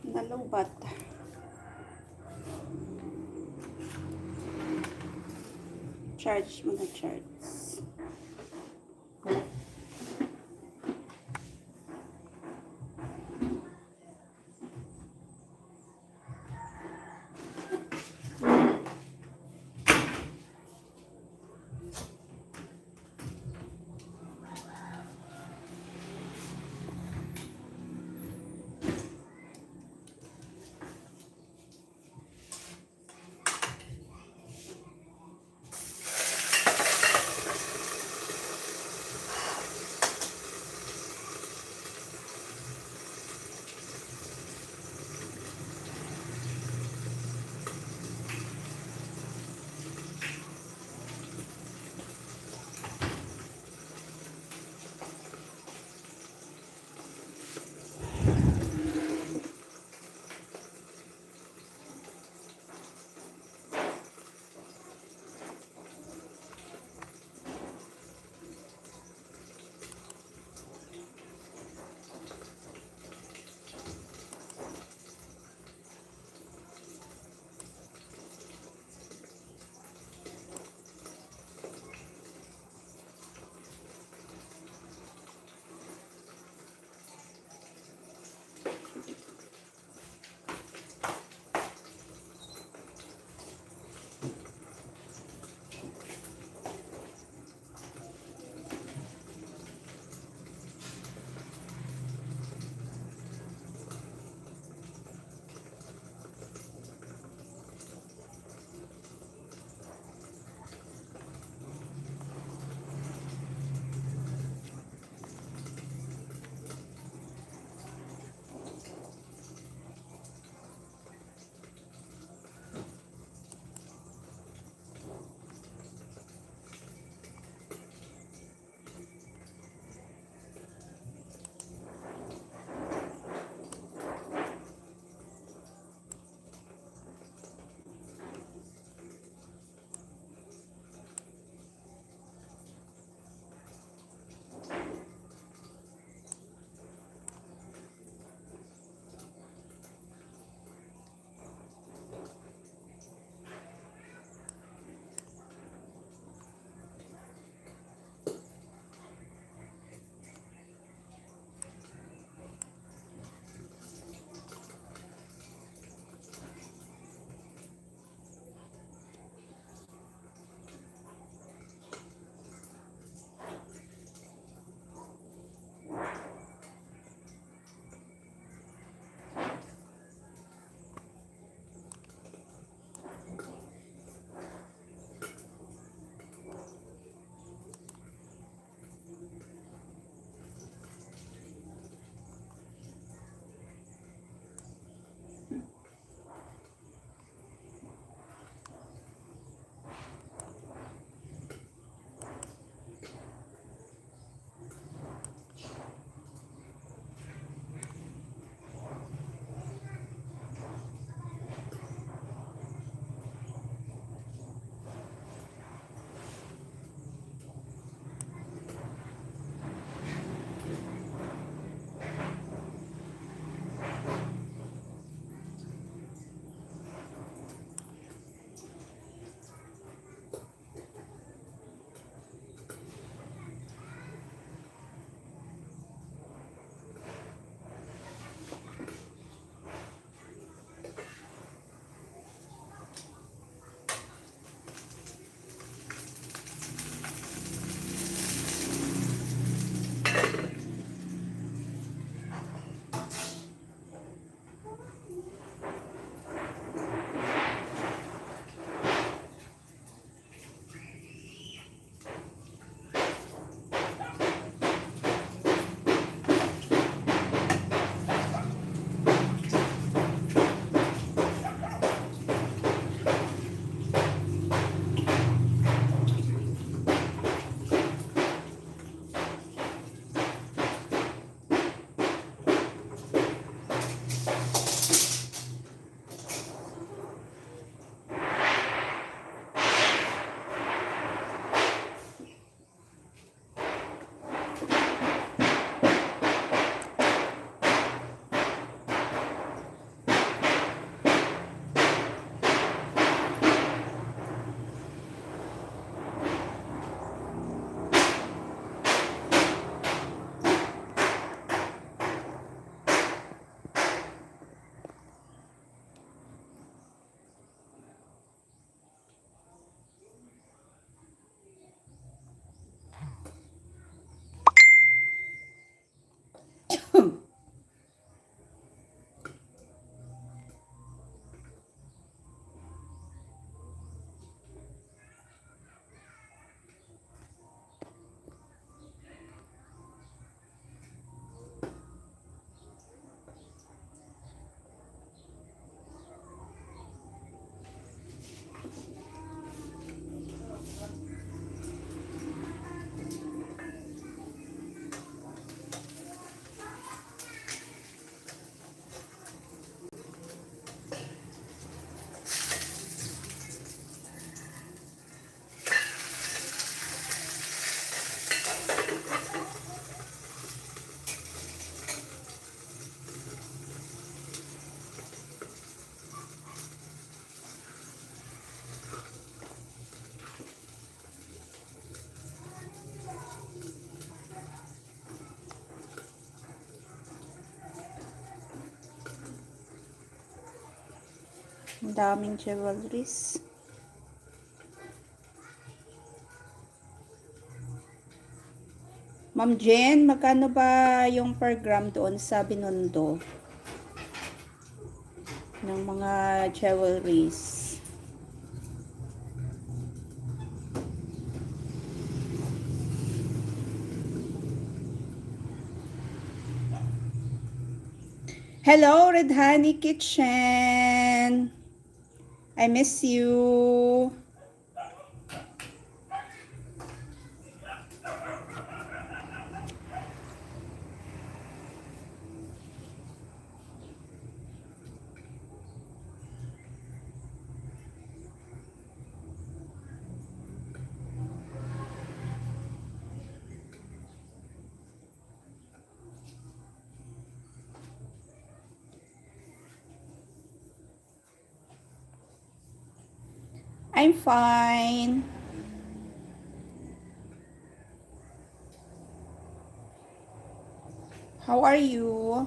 A: Nalubat. Charge mo na charge. Ang daming jewelries. Ma'am Jen, magkano ba yung per gram doon sa Binondo? Ng mga jewelries. Hello, Red Honey Kitchen. I miss you. I'm fine. How are you?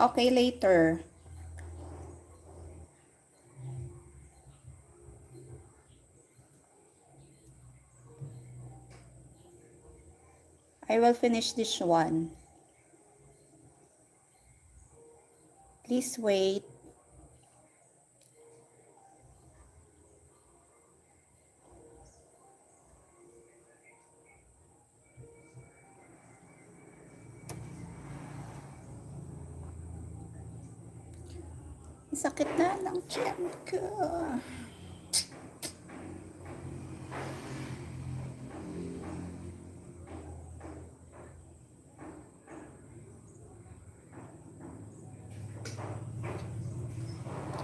A: Okay, later. I will finish this one. Please wait. Sakit na ng tiyan ko.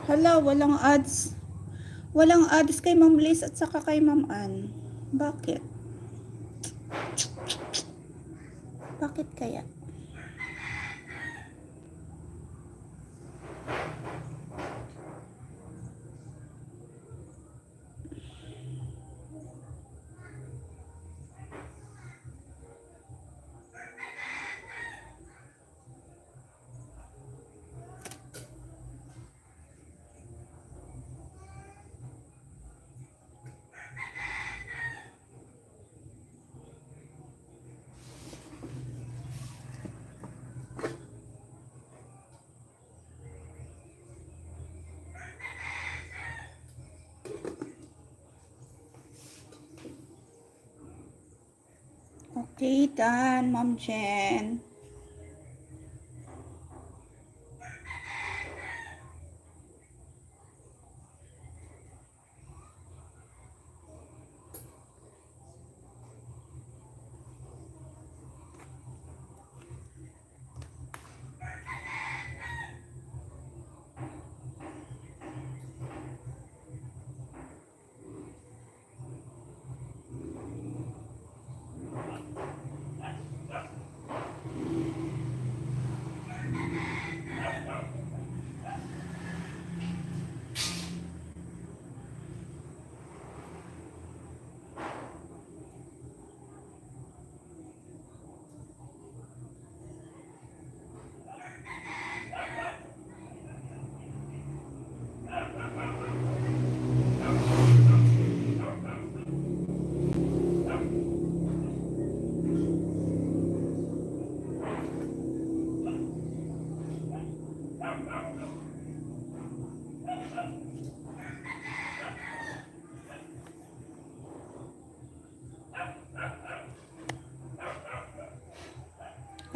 A: Hala, walang ads. Walang ads kay Ma'am Liz at saka kay Ma'am Ann. Bakit? Bakit kaya? Okay, done, Ma'am Jen.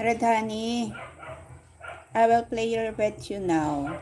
A: Red Honey, I will play your bet you now.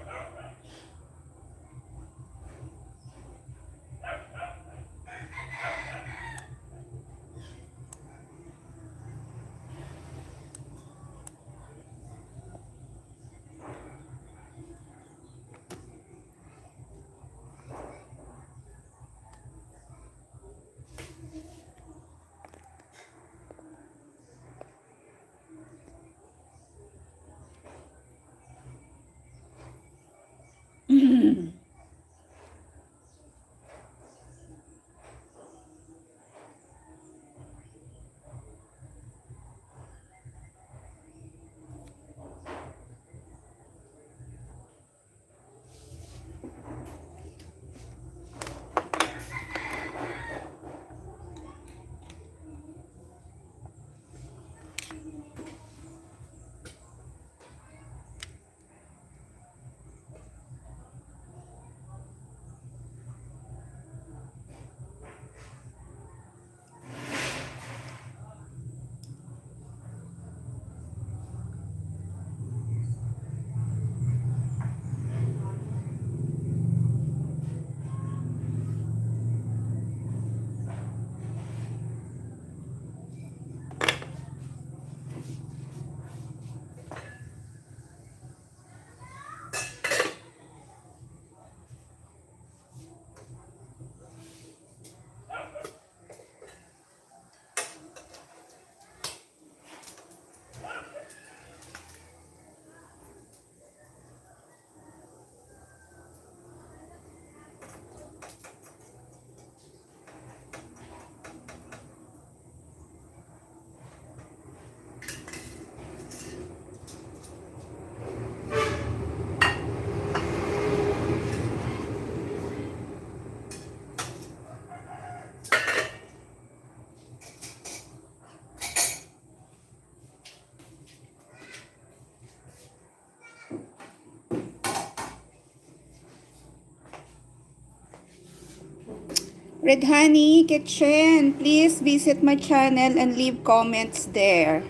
A: Red Honey Kitchen, please visit my channel and leave comments there.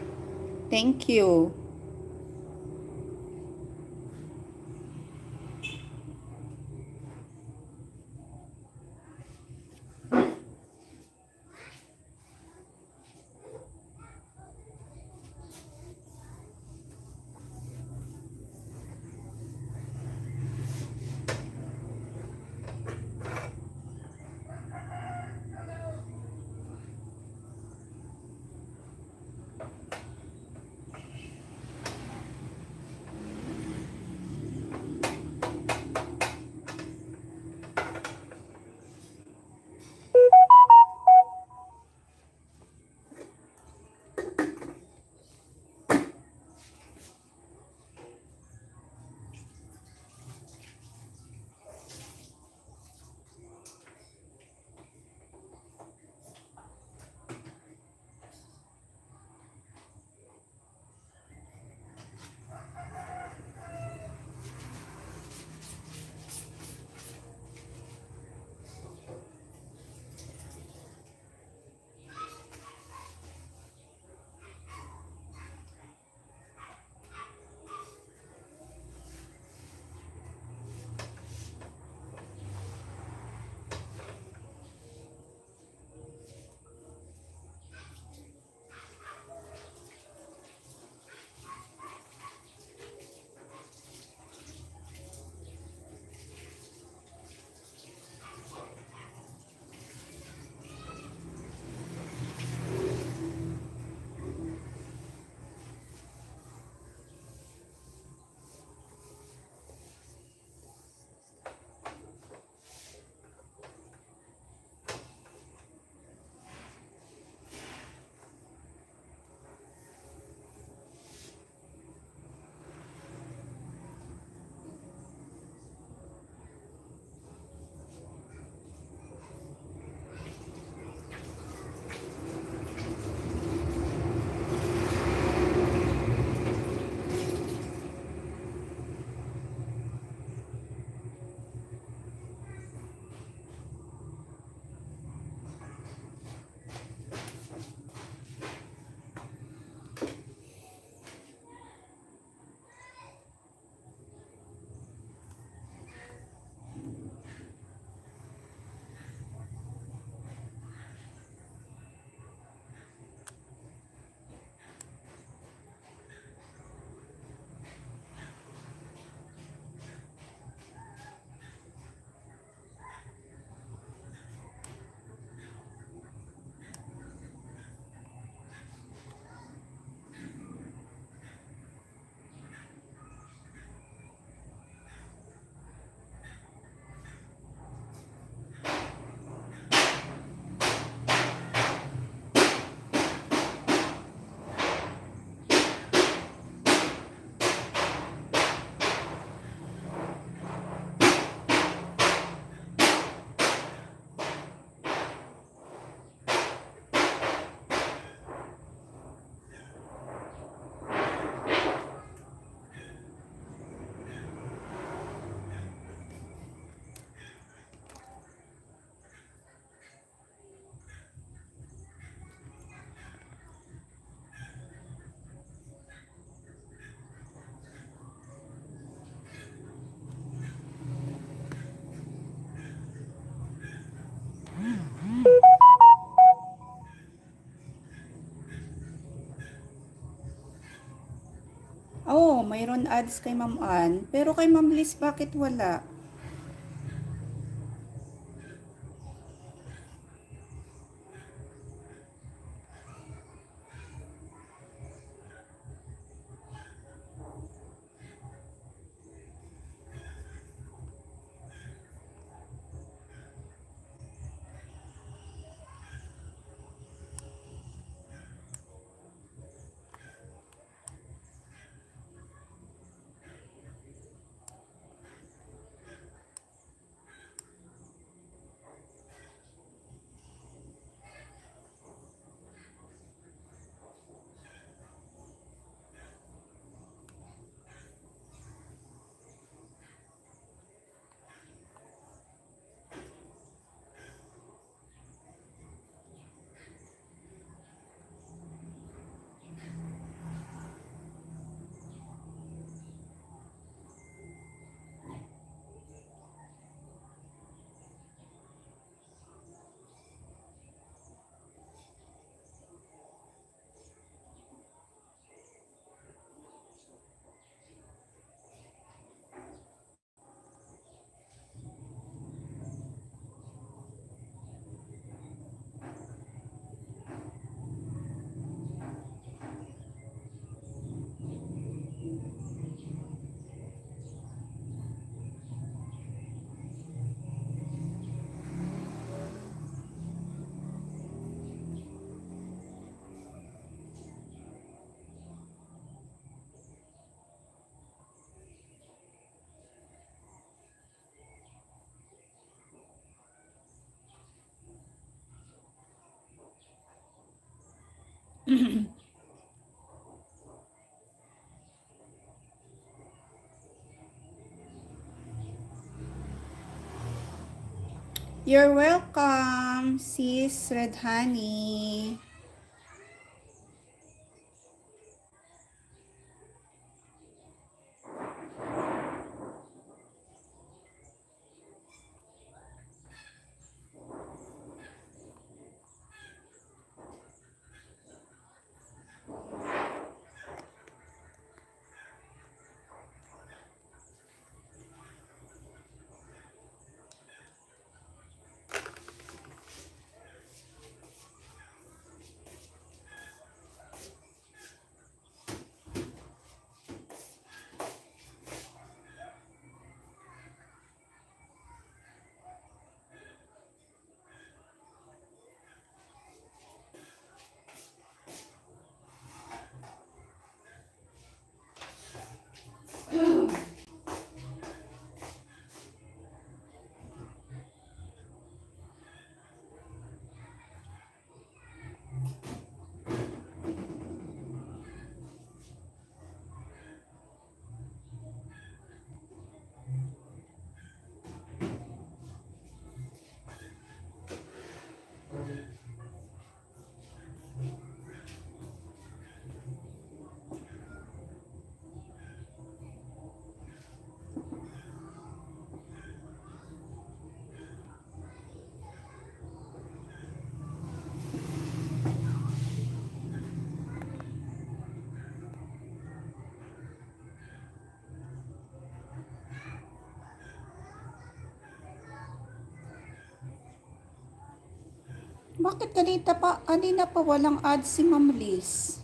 A: Thank you. Oh, mayroon ads kay Ma'am Ann. Pero kay Ma'am Liz, bakit wala? You're welcome, sis Red Honey. Bakit kanina pa walang ads si Ma'am Liz?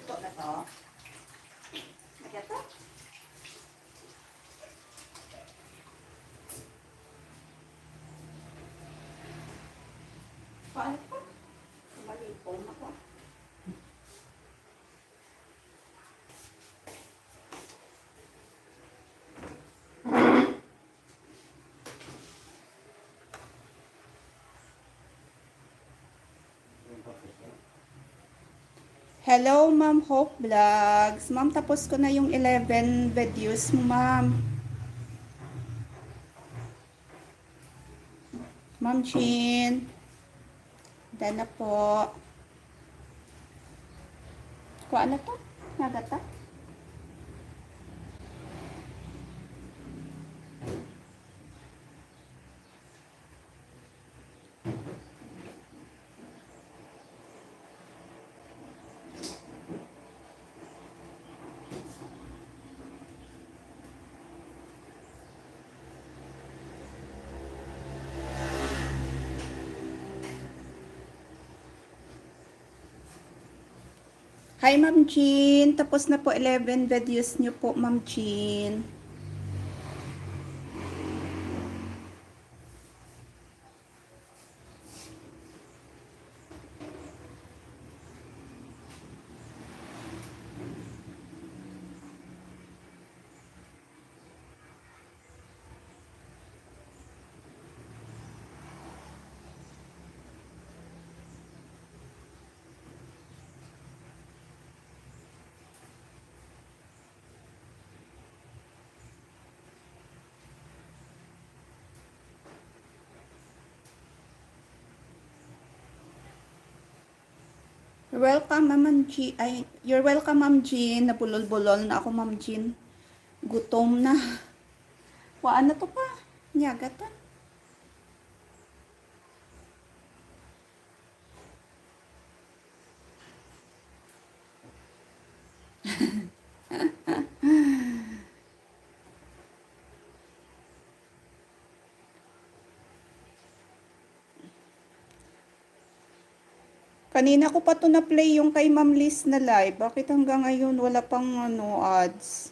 A: Ito na to. Ito. Paano pa? Malipong ako. Hello, Ma'am Hope Vlogs. Ma'am, tapos ko na yung 11 videos mo, Ma'am. Ma'am Chin. Dana po. Kuha na to? Nagata? Hi, Ma'am Jean. Tapos na po 11 videos niyo po, Ma'am Jean. Welcome, Ma'am Jean. Ay, you're welcome, Ma'am Jean. Nabulol-bulol na ako, Ma'am Jean. Gutom na. Waan na to pa. Nyagatan. Kanina ko pa to na-play yung kay Ma'am Liz na live. Bakit hanggang ngayon wala pang ads?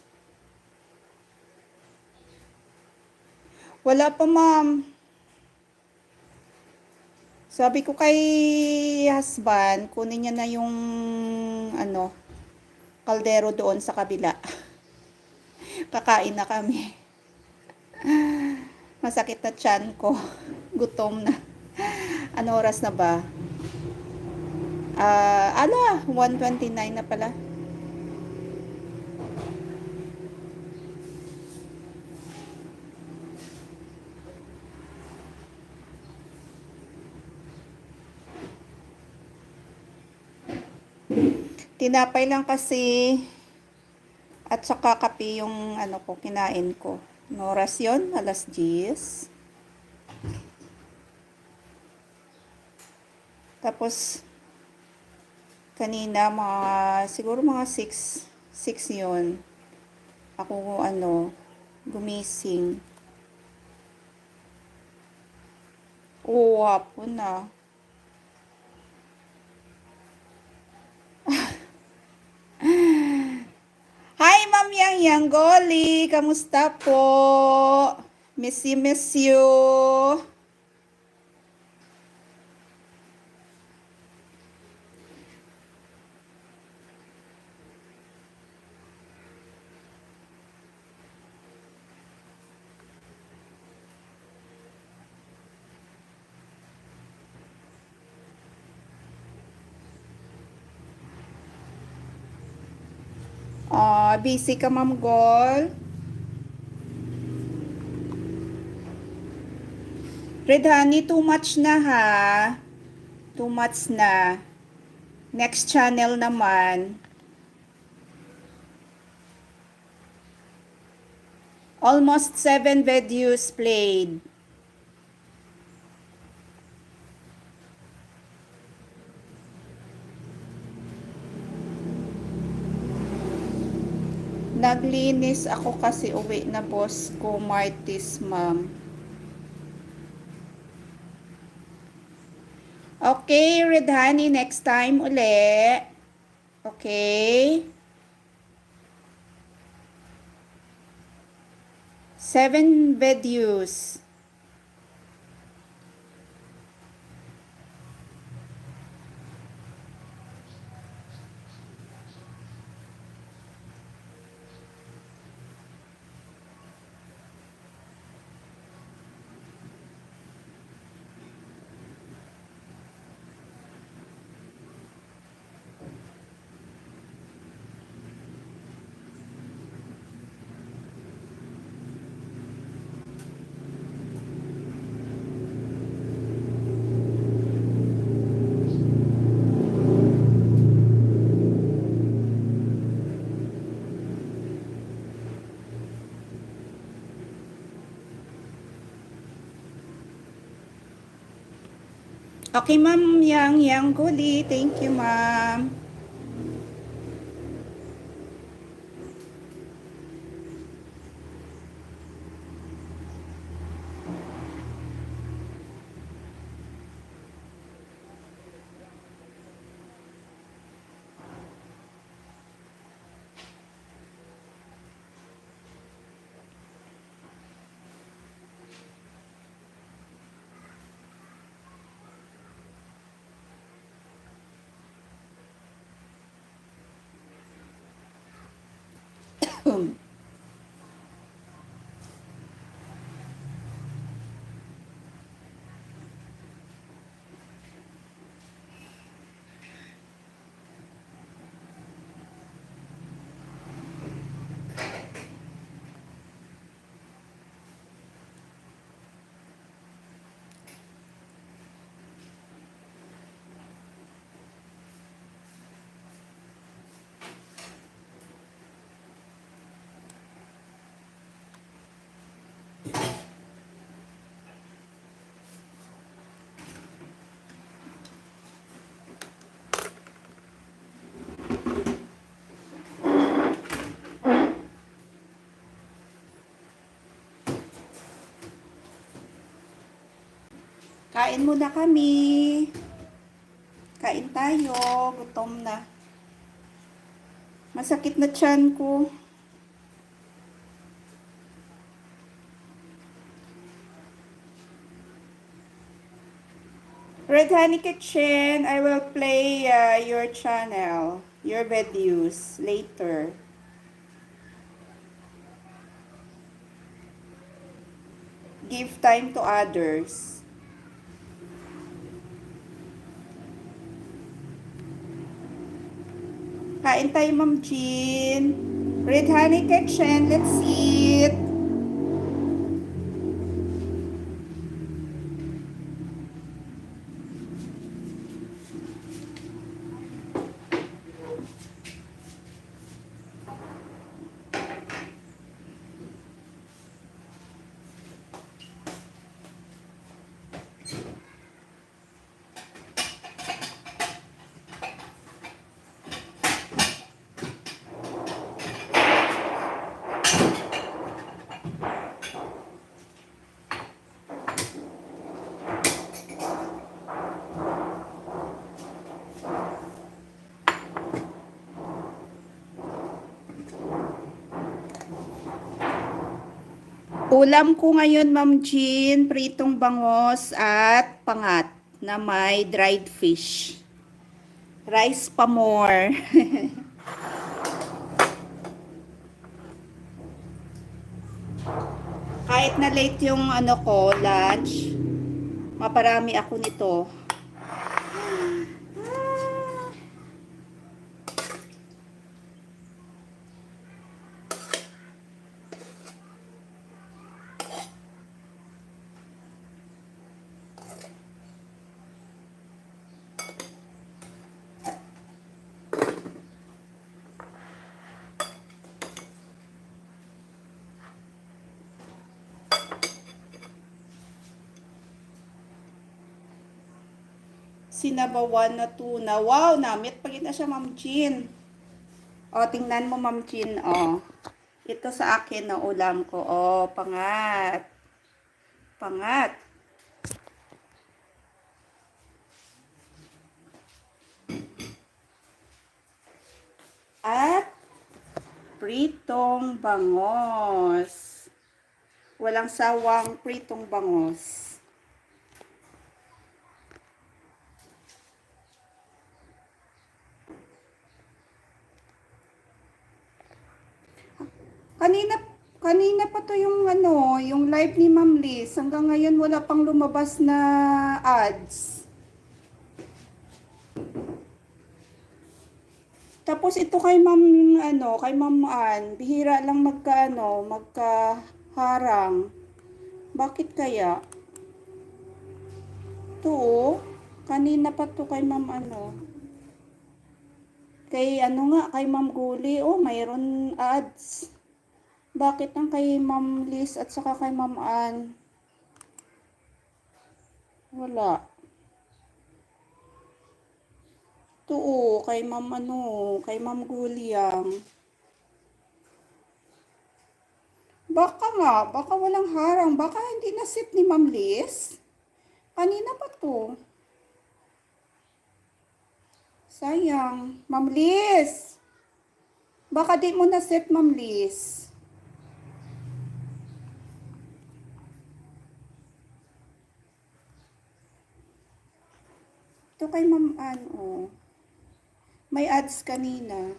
A: Wala pa, ma'am. Sabi ko kay husband, kunin niya na yung kaldero doon sa kabila. Kakain na kami. Masakit na tiyan ko. Gutom na. Ano oras na ba? 1:29 na pala. Tinapay lang kasi at saka kape yung kinain ko. No oras yun? Alas 10. Tapos kanina siguro mga 6 yun. Ako gumising. Oo, hapon na. Hi, Ma'am Yang Goli. Kamusta po? Miss you. Busy ka, Ma'am Gol. Red Honey, too much na ha. Too much na. Next channel naman. Almost 7 videos played. Naglinis ako kasi uwi na boss ko, Martis, ma'am. Okay, Red Honey, next time uli. Okay. 7 videos. Okay, Ma'am Yang Guli. Thank you, ma'am. Kain muna kami. Kain tayo. Gutom na. Masakit na tiyan ko. Red Honey Kitchen, I will play your channel, your videos later. Give time to others. Kain tayo, Ma'am Jean. Red Honey Kitchen, let's eat. Ulam ko ngayon, Ma'am Jean, pritong bangos at pangat na may dried fish. Rice pa more. Kahit na late yung ano ko, lunch, maparami ako nito. Sinabawan na tuna. Wow, namit pa kita siya, Ma'am Jean. O, tingnan mo, Ma'am Jean. O, ito sa akin na ulam ko. O, pangat. Pangat. At pritong bangos. Walang sawang pritong bangos. Kanina pa to yung ano, yung live ni Ma'am Liz. Hanggang ngayon wala pang lumabas na ads. Tapos ito kay Ma'am ano, kay Ma'am Ann, bihira lang magkaharang. Bakit kaya? To, kanina pa to kay Ma'am ano. Kay ano nga, kay Ma'am Guli, oh, mayroon ads. Bakit ang kay Ma'am Liz at saka kay Ma'am Ann? Wala. To, kay Ma'am ano, kay Ma'am Guliang. Baka walang harang. Baka hindi na set ni Ma'am Liz. Kanina pa to. Sayang. Ma'am Liz. Baka di mo na set, Ma'am Liz. Ito kay Ma'am Ann, oh. May ads kanina.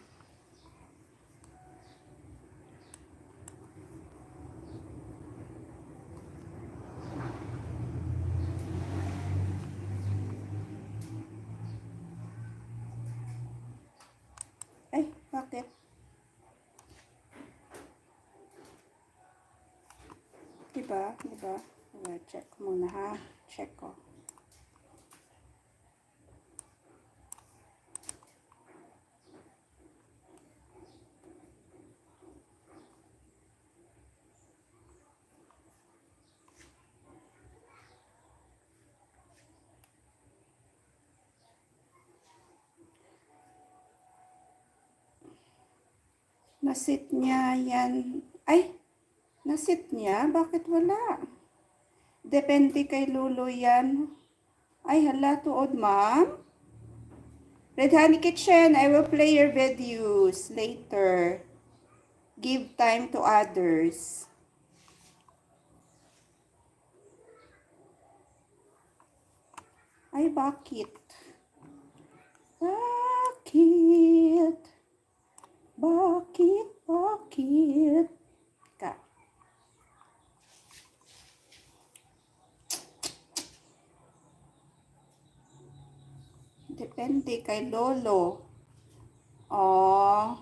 A: Ay, bakit? Diba? Check muna ha. Check ko. Nasit niya yan. Ay, nasit niya? Bakit wala? Depende kay Lolo yan. Ay, hala, tuod, ma'am. Red Honey Kitchen, I will play your videos later. Give time to others. Ay, bakit? Bakit? Bakit? Bakit? Ka. Depende kay Lolo. Oh,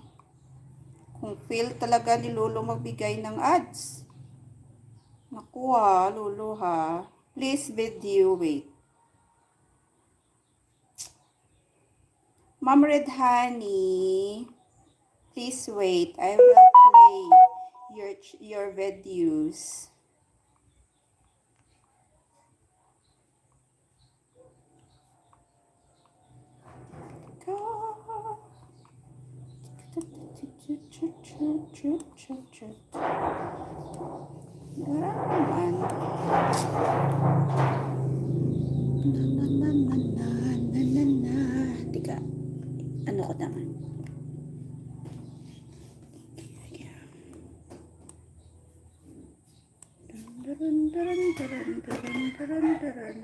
A: kung feel talaga ni Lolo magbigay ng ads. Naku ha, Lolo ha. Please video, wait. Ma'am Red Honey, please wait. I will play your videos. Wala naman. Na. Tika, ano ko naman? Daran.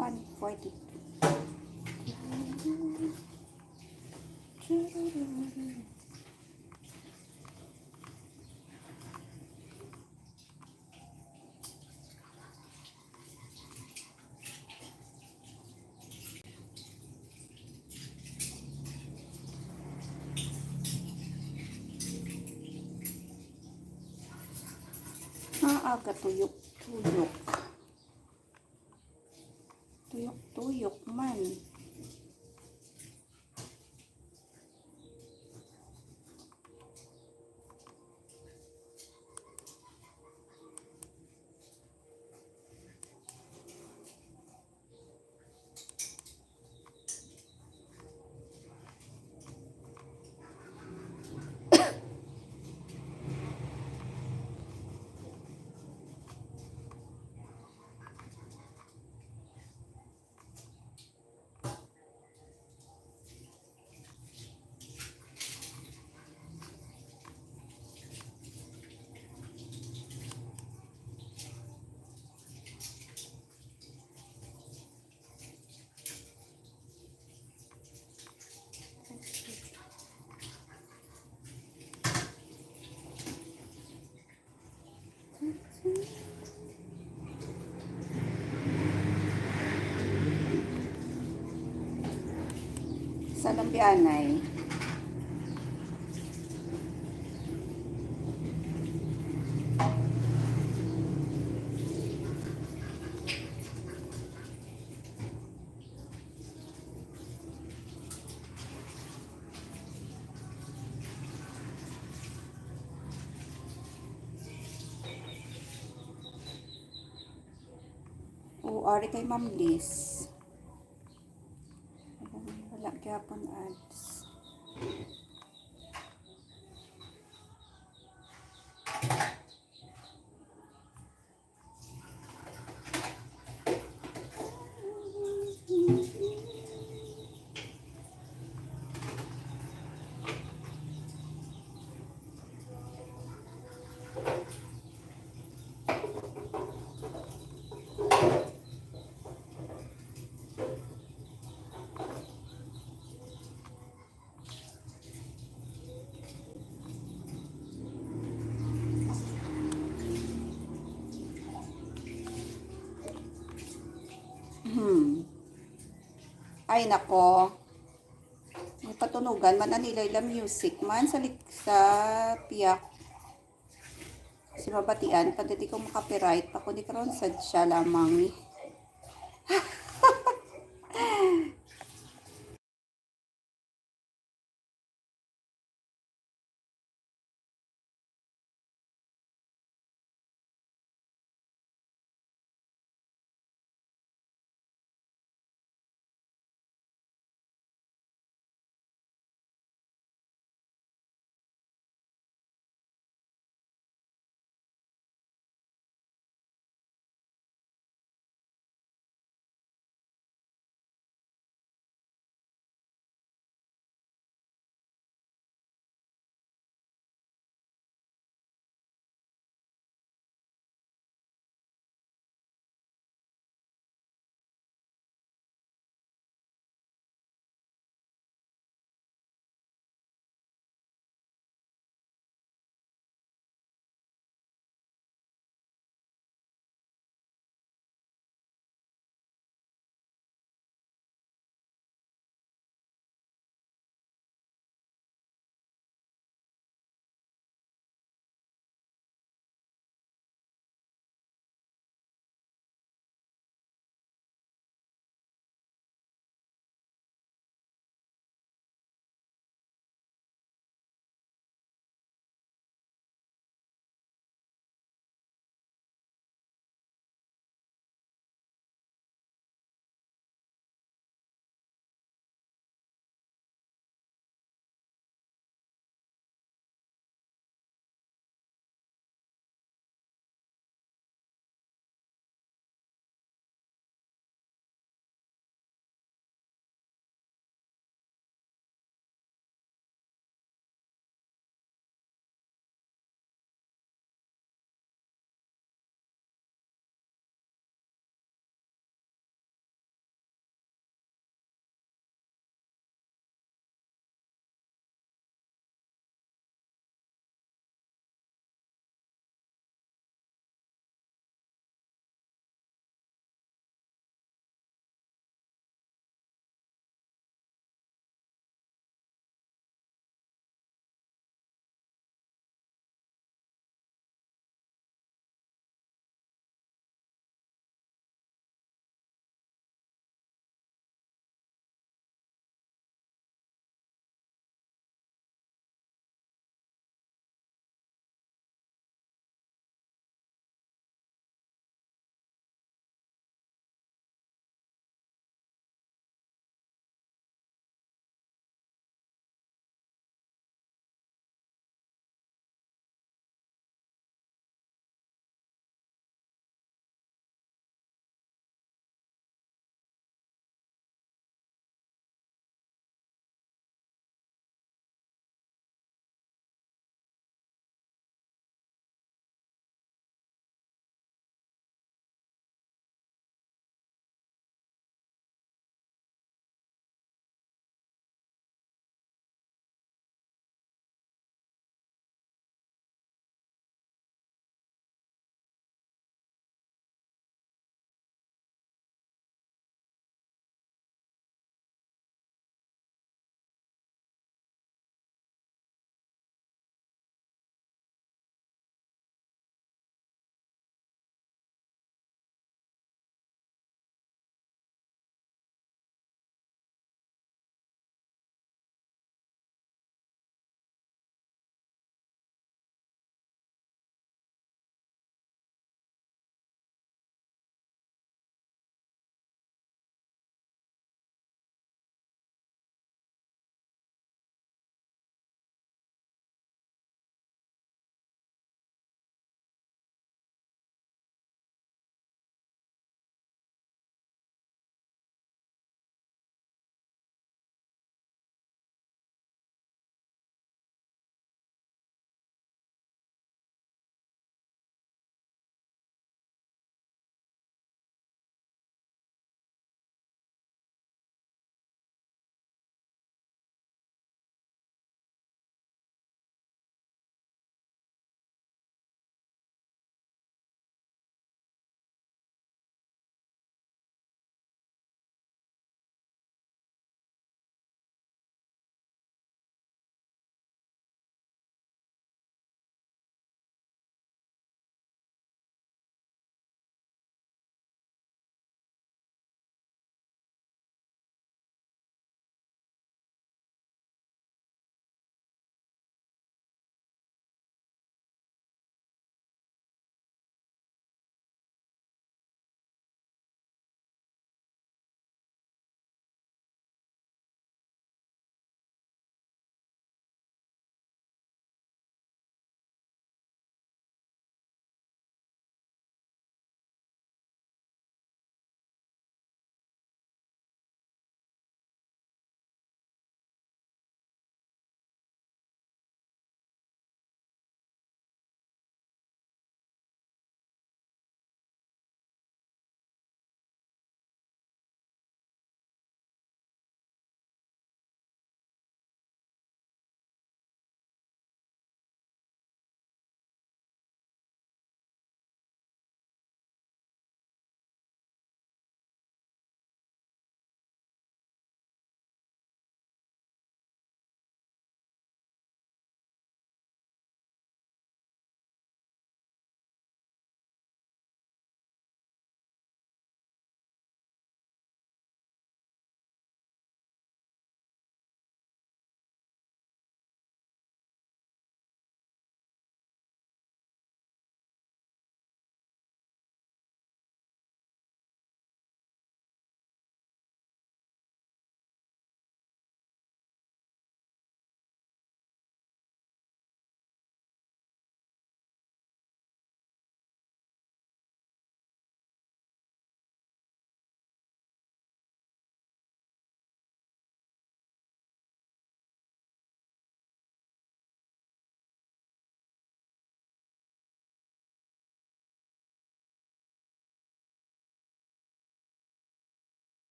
A: 140. Aga tuyok-tuyok. Tuyok-tuyok man. Sa lambianay. O, ari kay Ma'am Liz. Wala gyapon ads. Ay nako. May patunugan man ang Ilayla Music man sa piyak. Si mabatian pati di ko makapiright pa kundi karon sad siya lamang ni.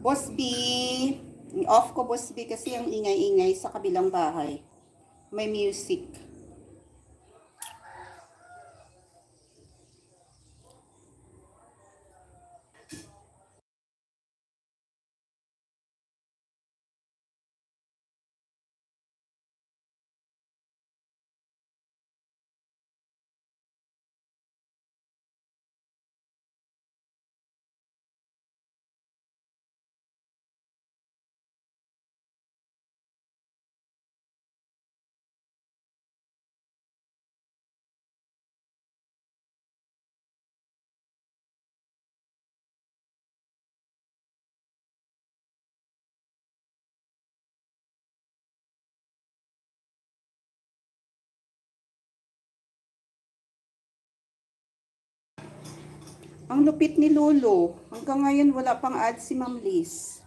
A: Boss B, off ko Boss B kasi ang ingay-ingay sa kabilang bahay. May music. Ang lupit ni Lolo. Hanggang ngayon wala pang ad si Ma'am Liz.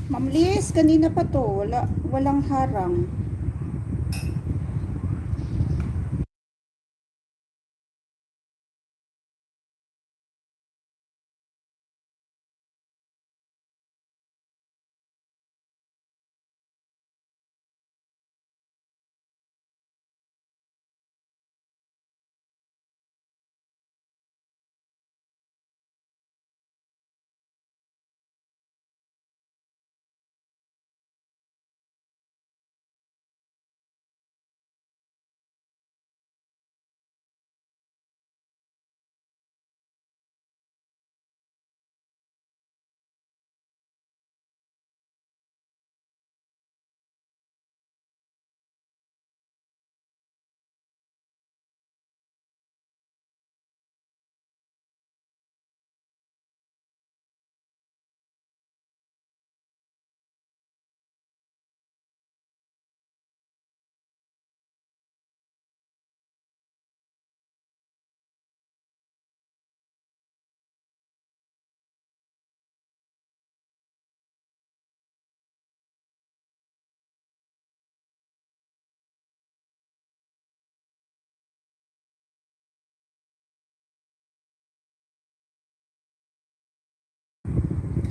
A: Ma'am Liz, kanina pa to. Walang harang.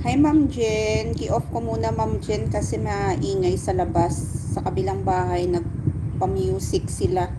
A: Hi Ma'am Jen, ki-off ko muna Ma'am Jen kasi maingay sa labas. Sa kabilang bahay nagpa-music sila.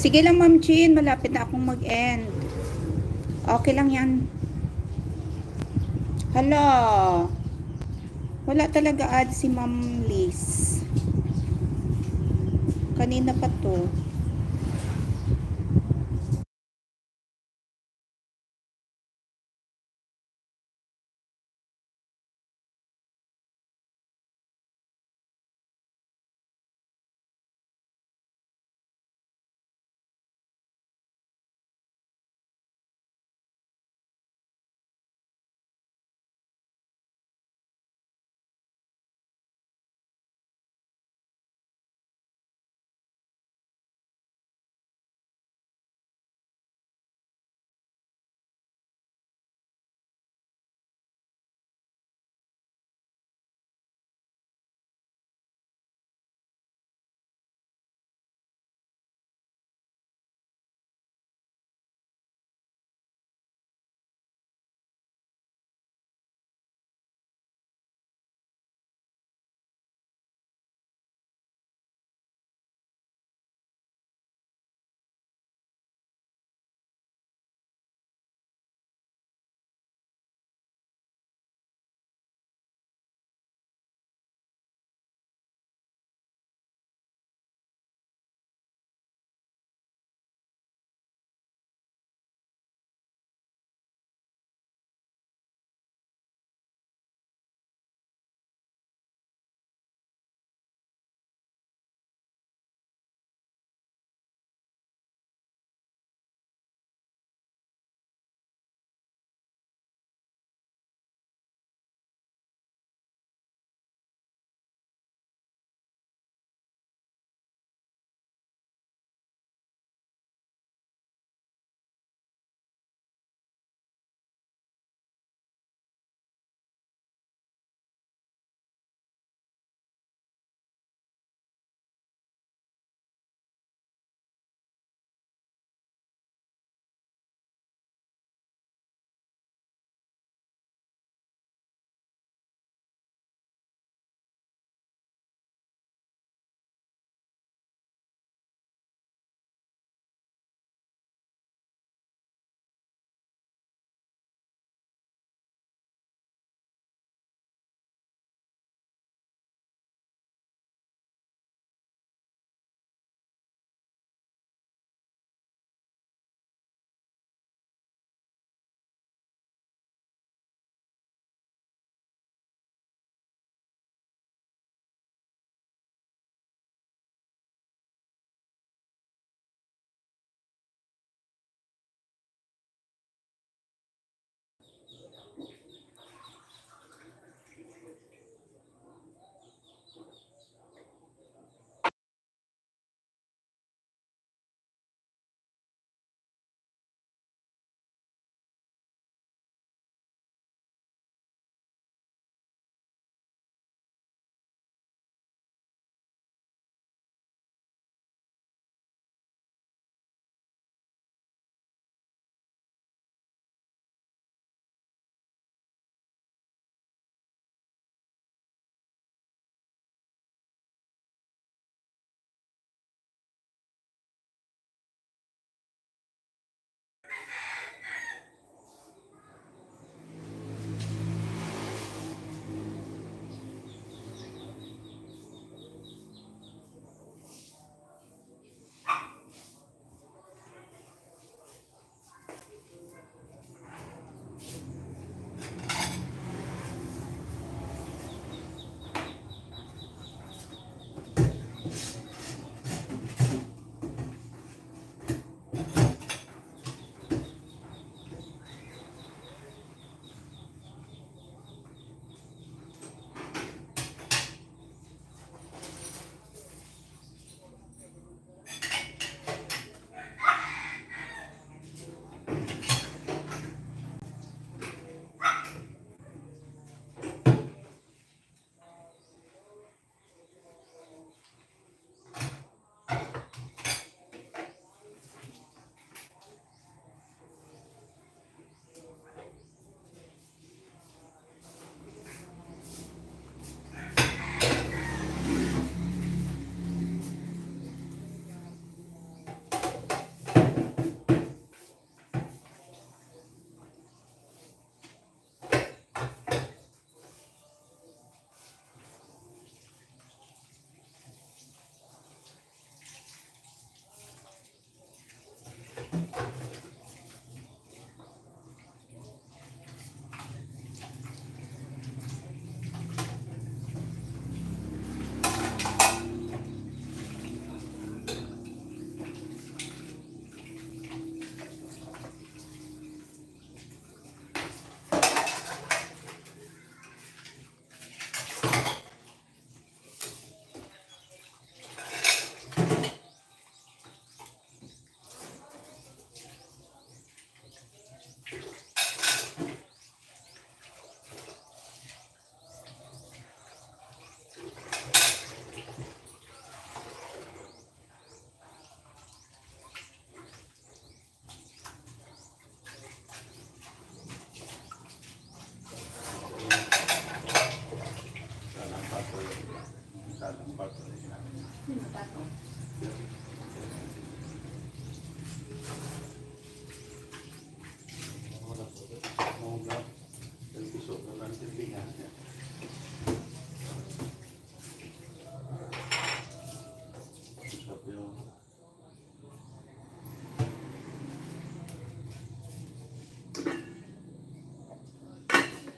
A: Sige lang Ma'am Jen, malapit na akong mag-end. Okay lang yan. Hala, wala talaga ad si Ma'am Liz. Kanina pa to.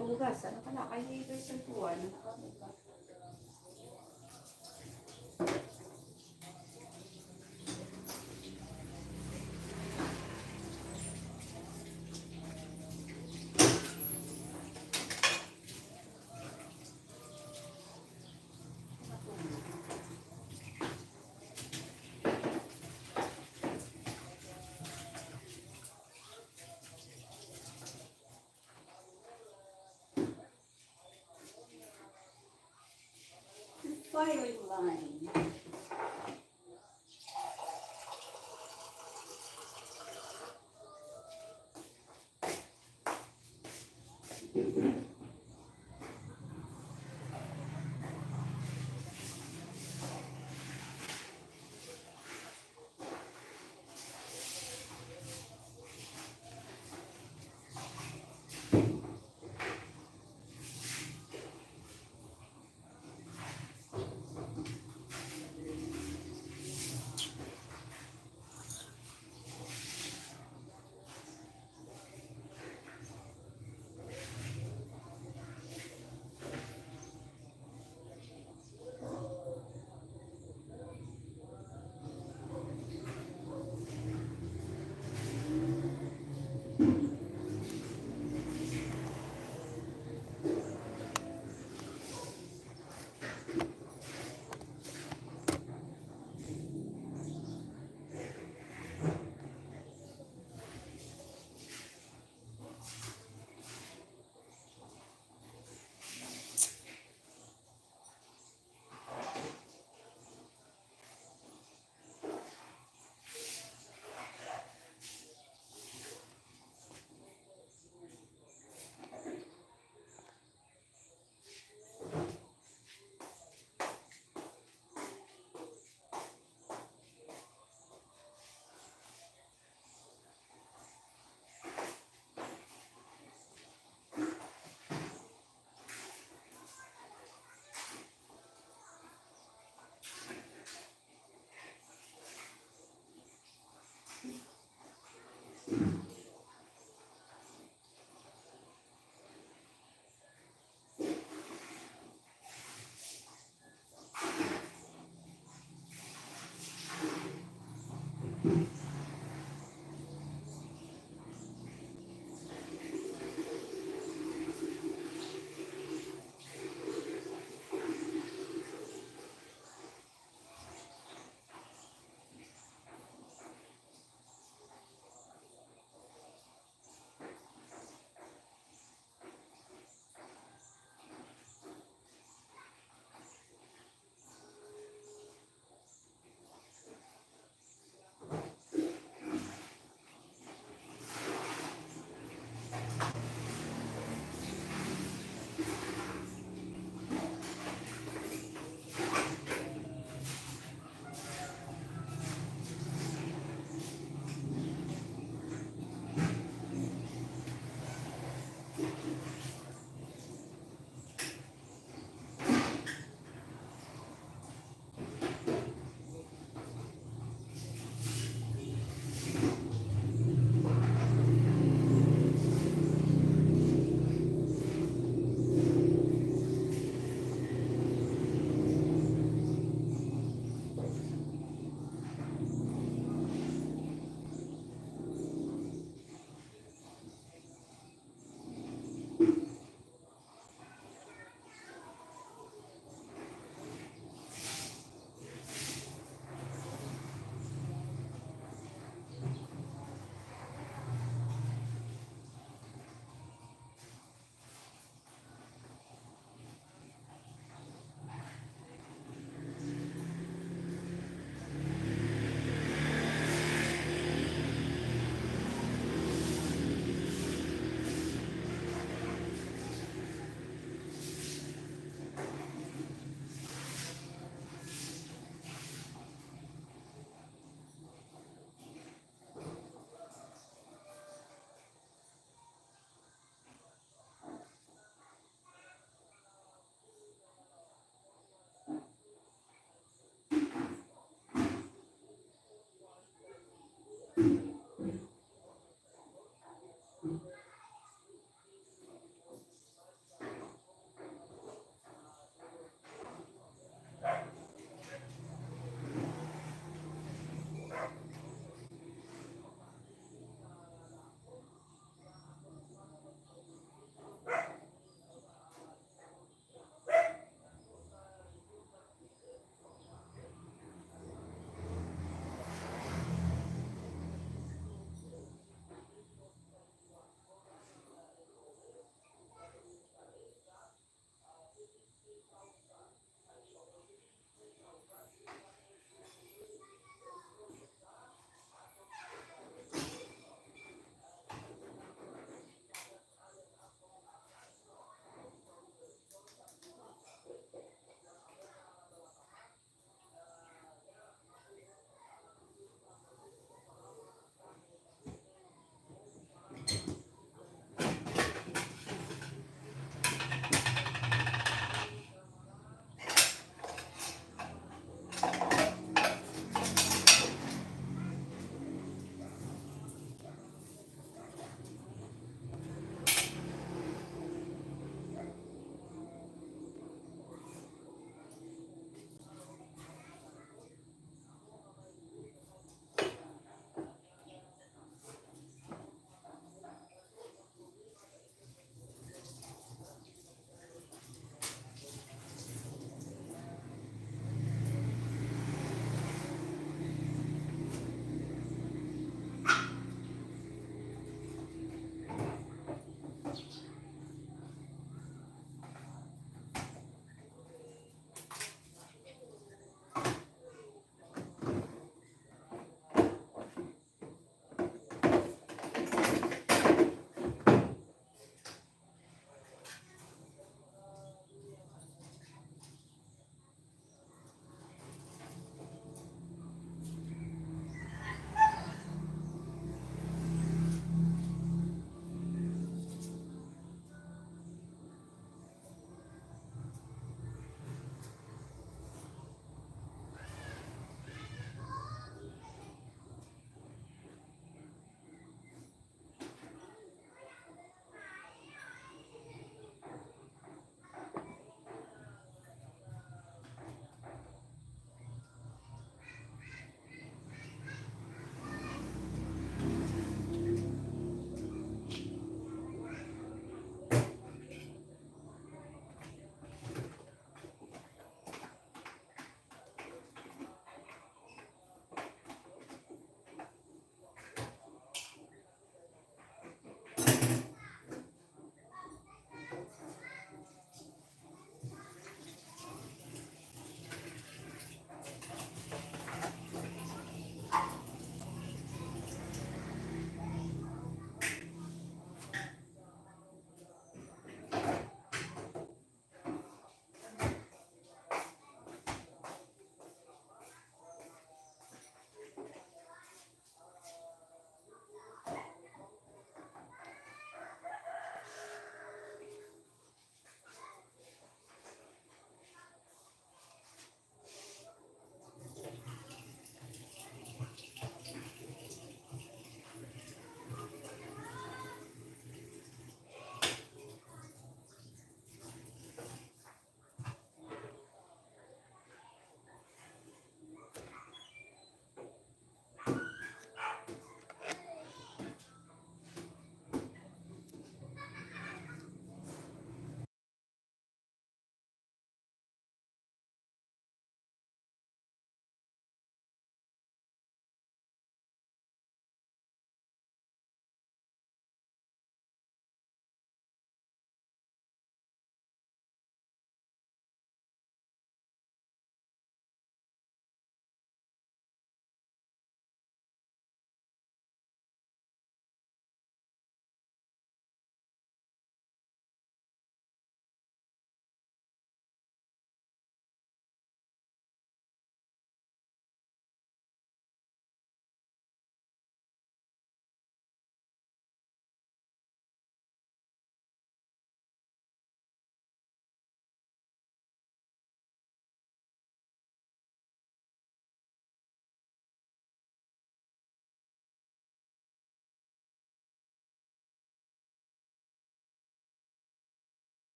A: Tugas, ano ka na? Kaya ito sa tuwan. Firing line.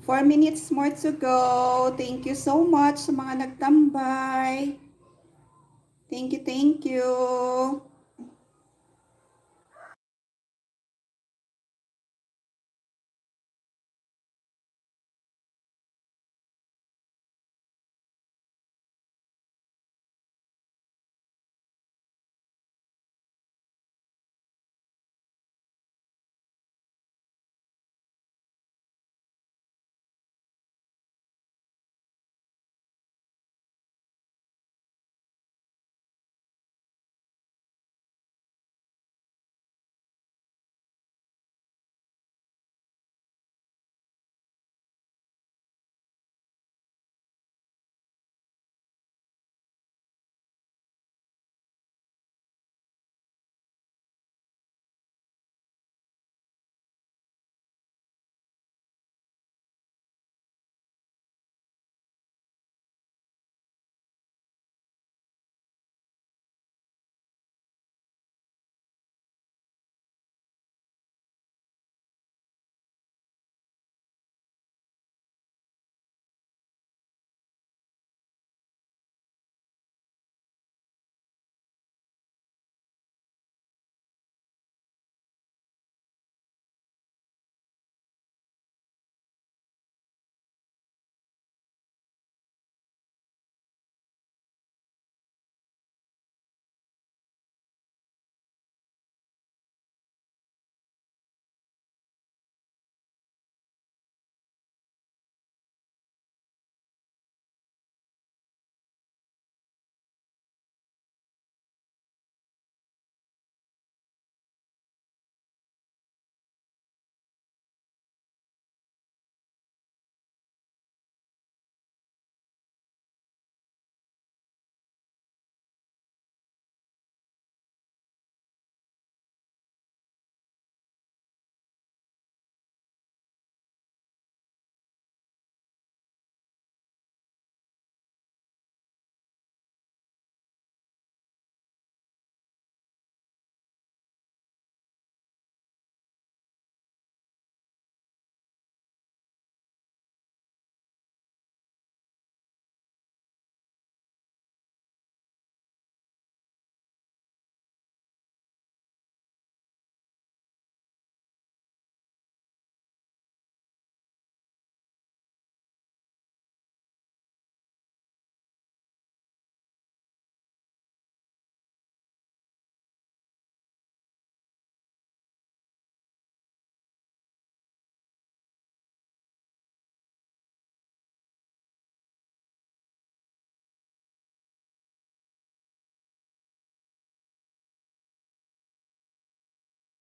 A: 4 minutes more to go. Thank you so much sa mga nagtambay. Thank you, thank you.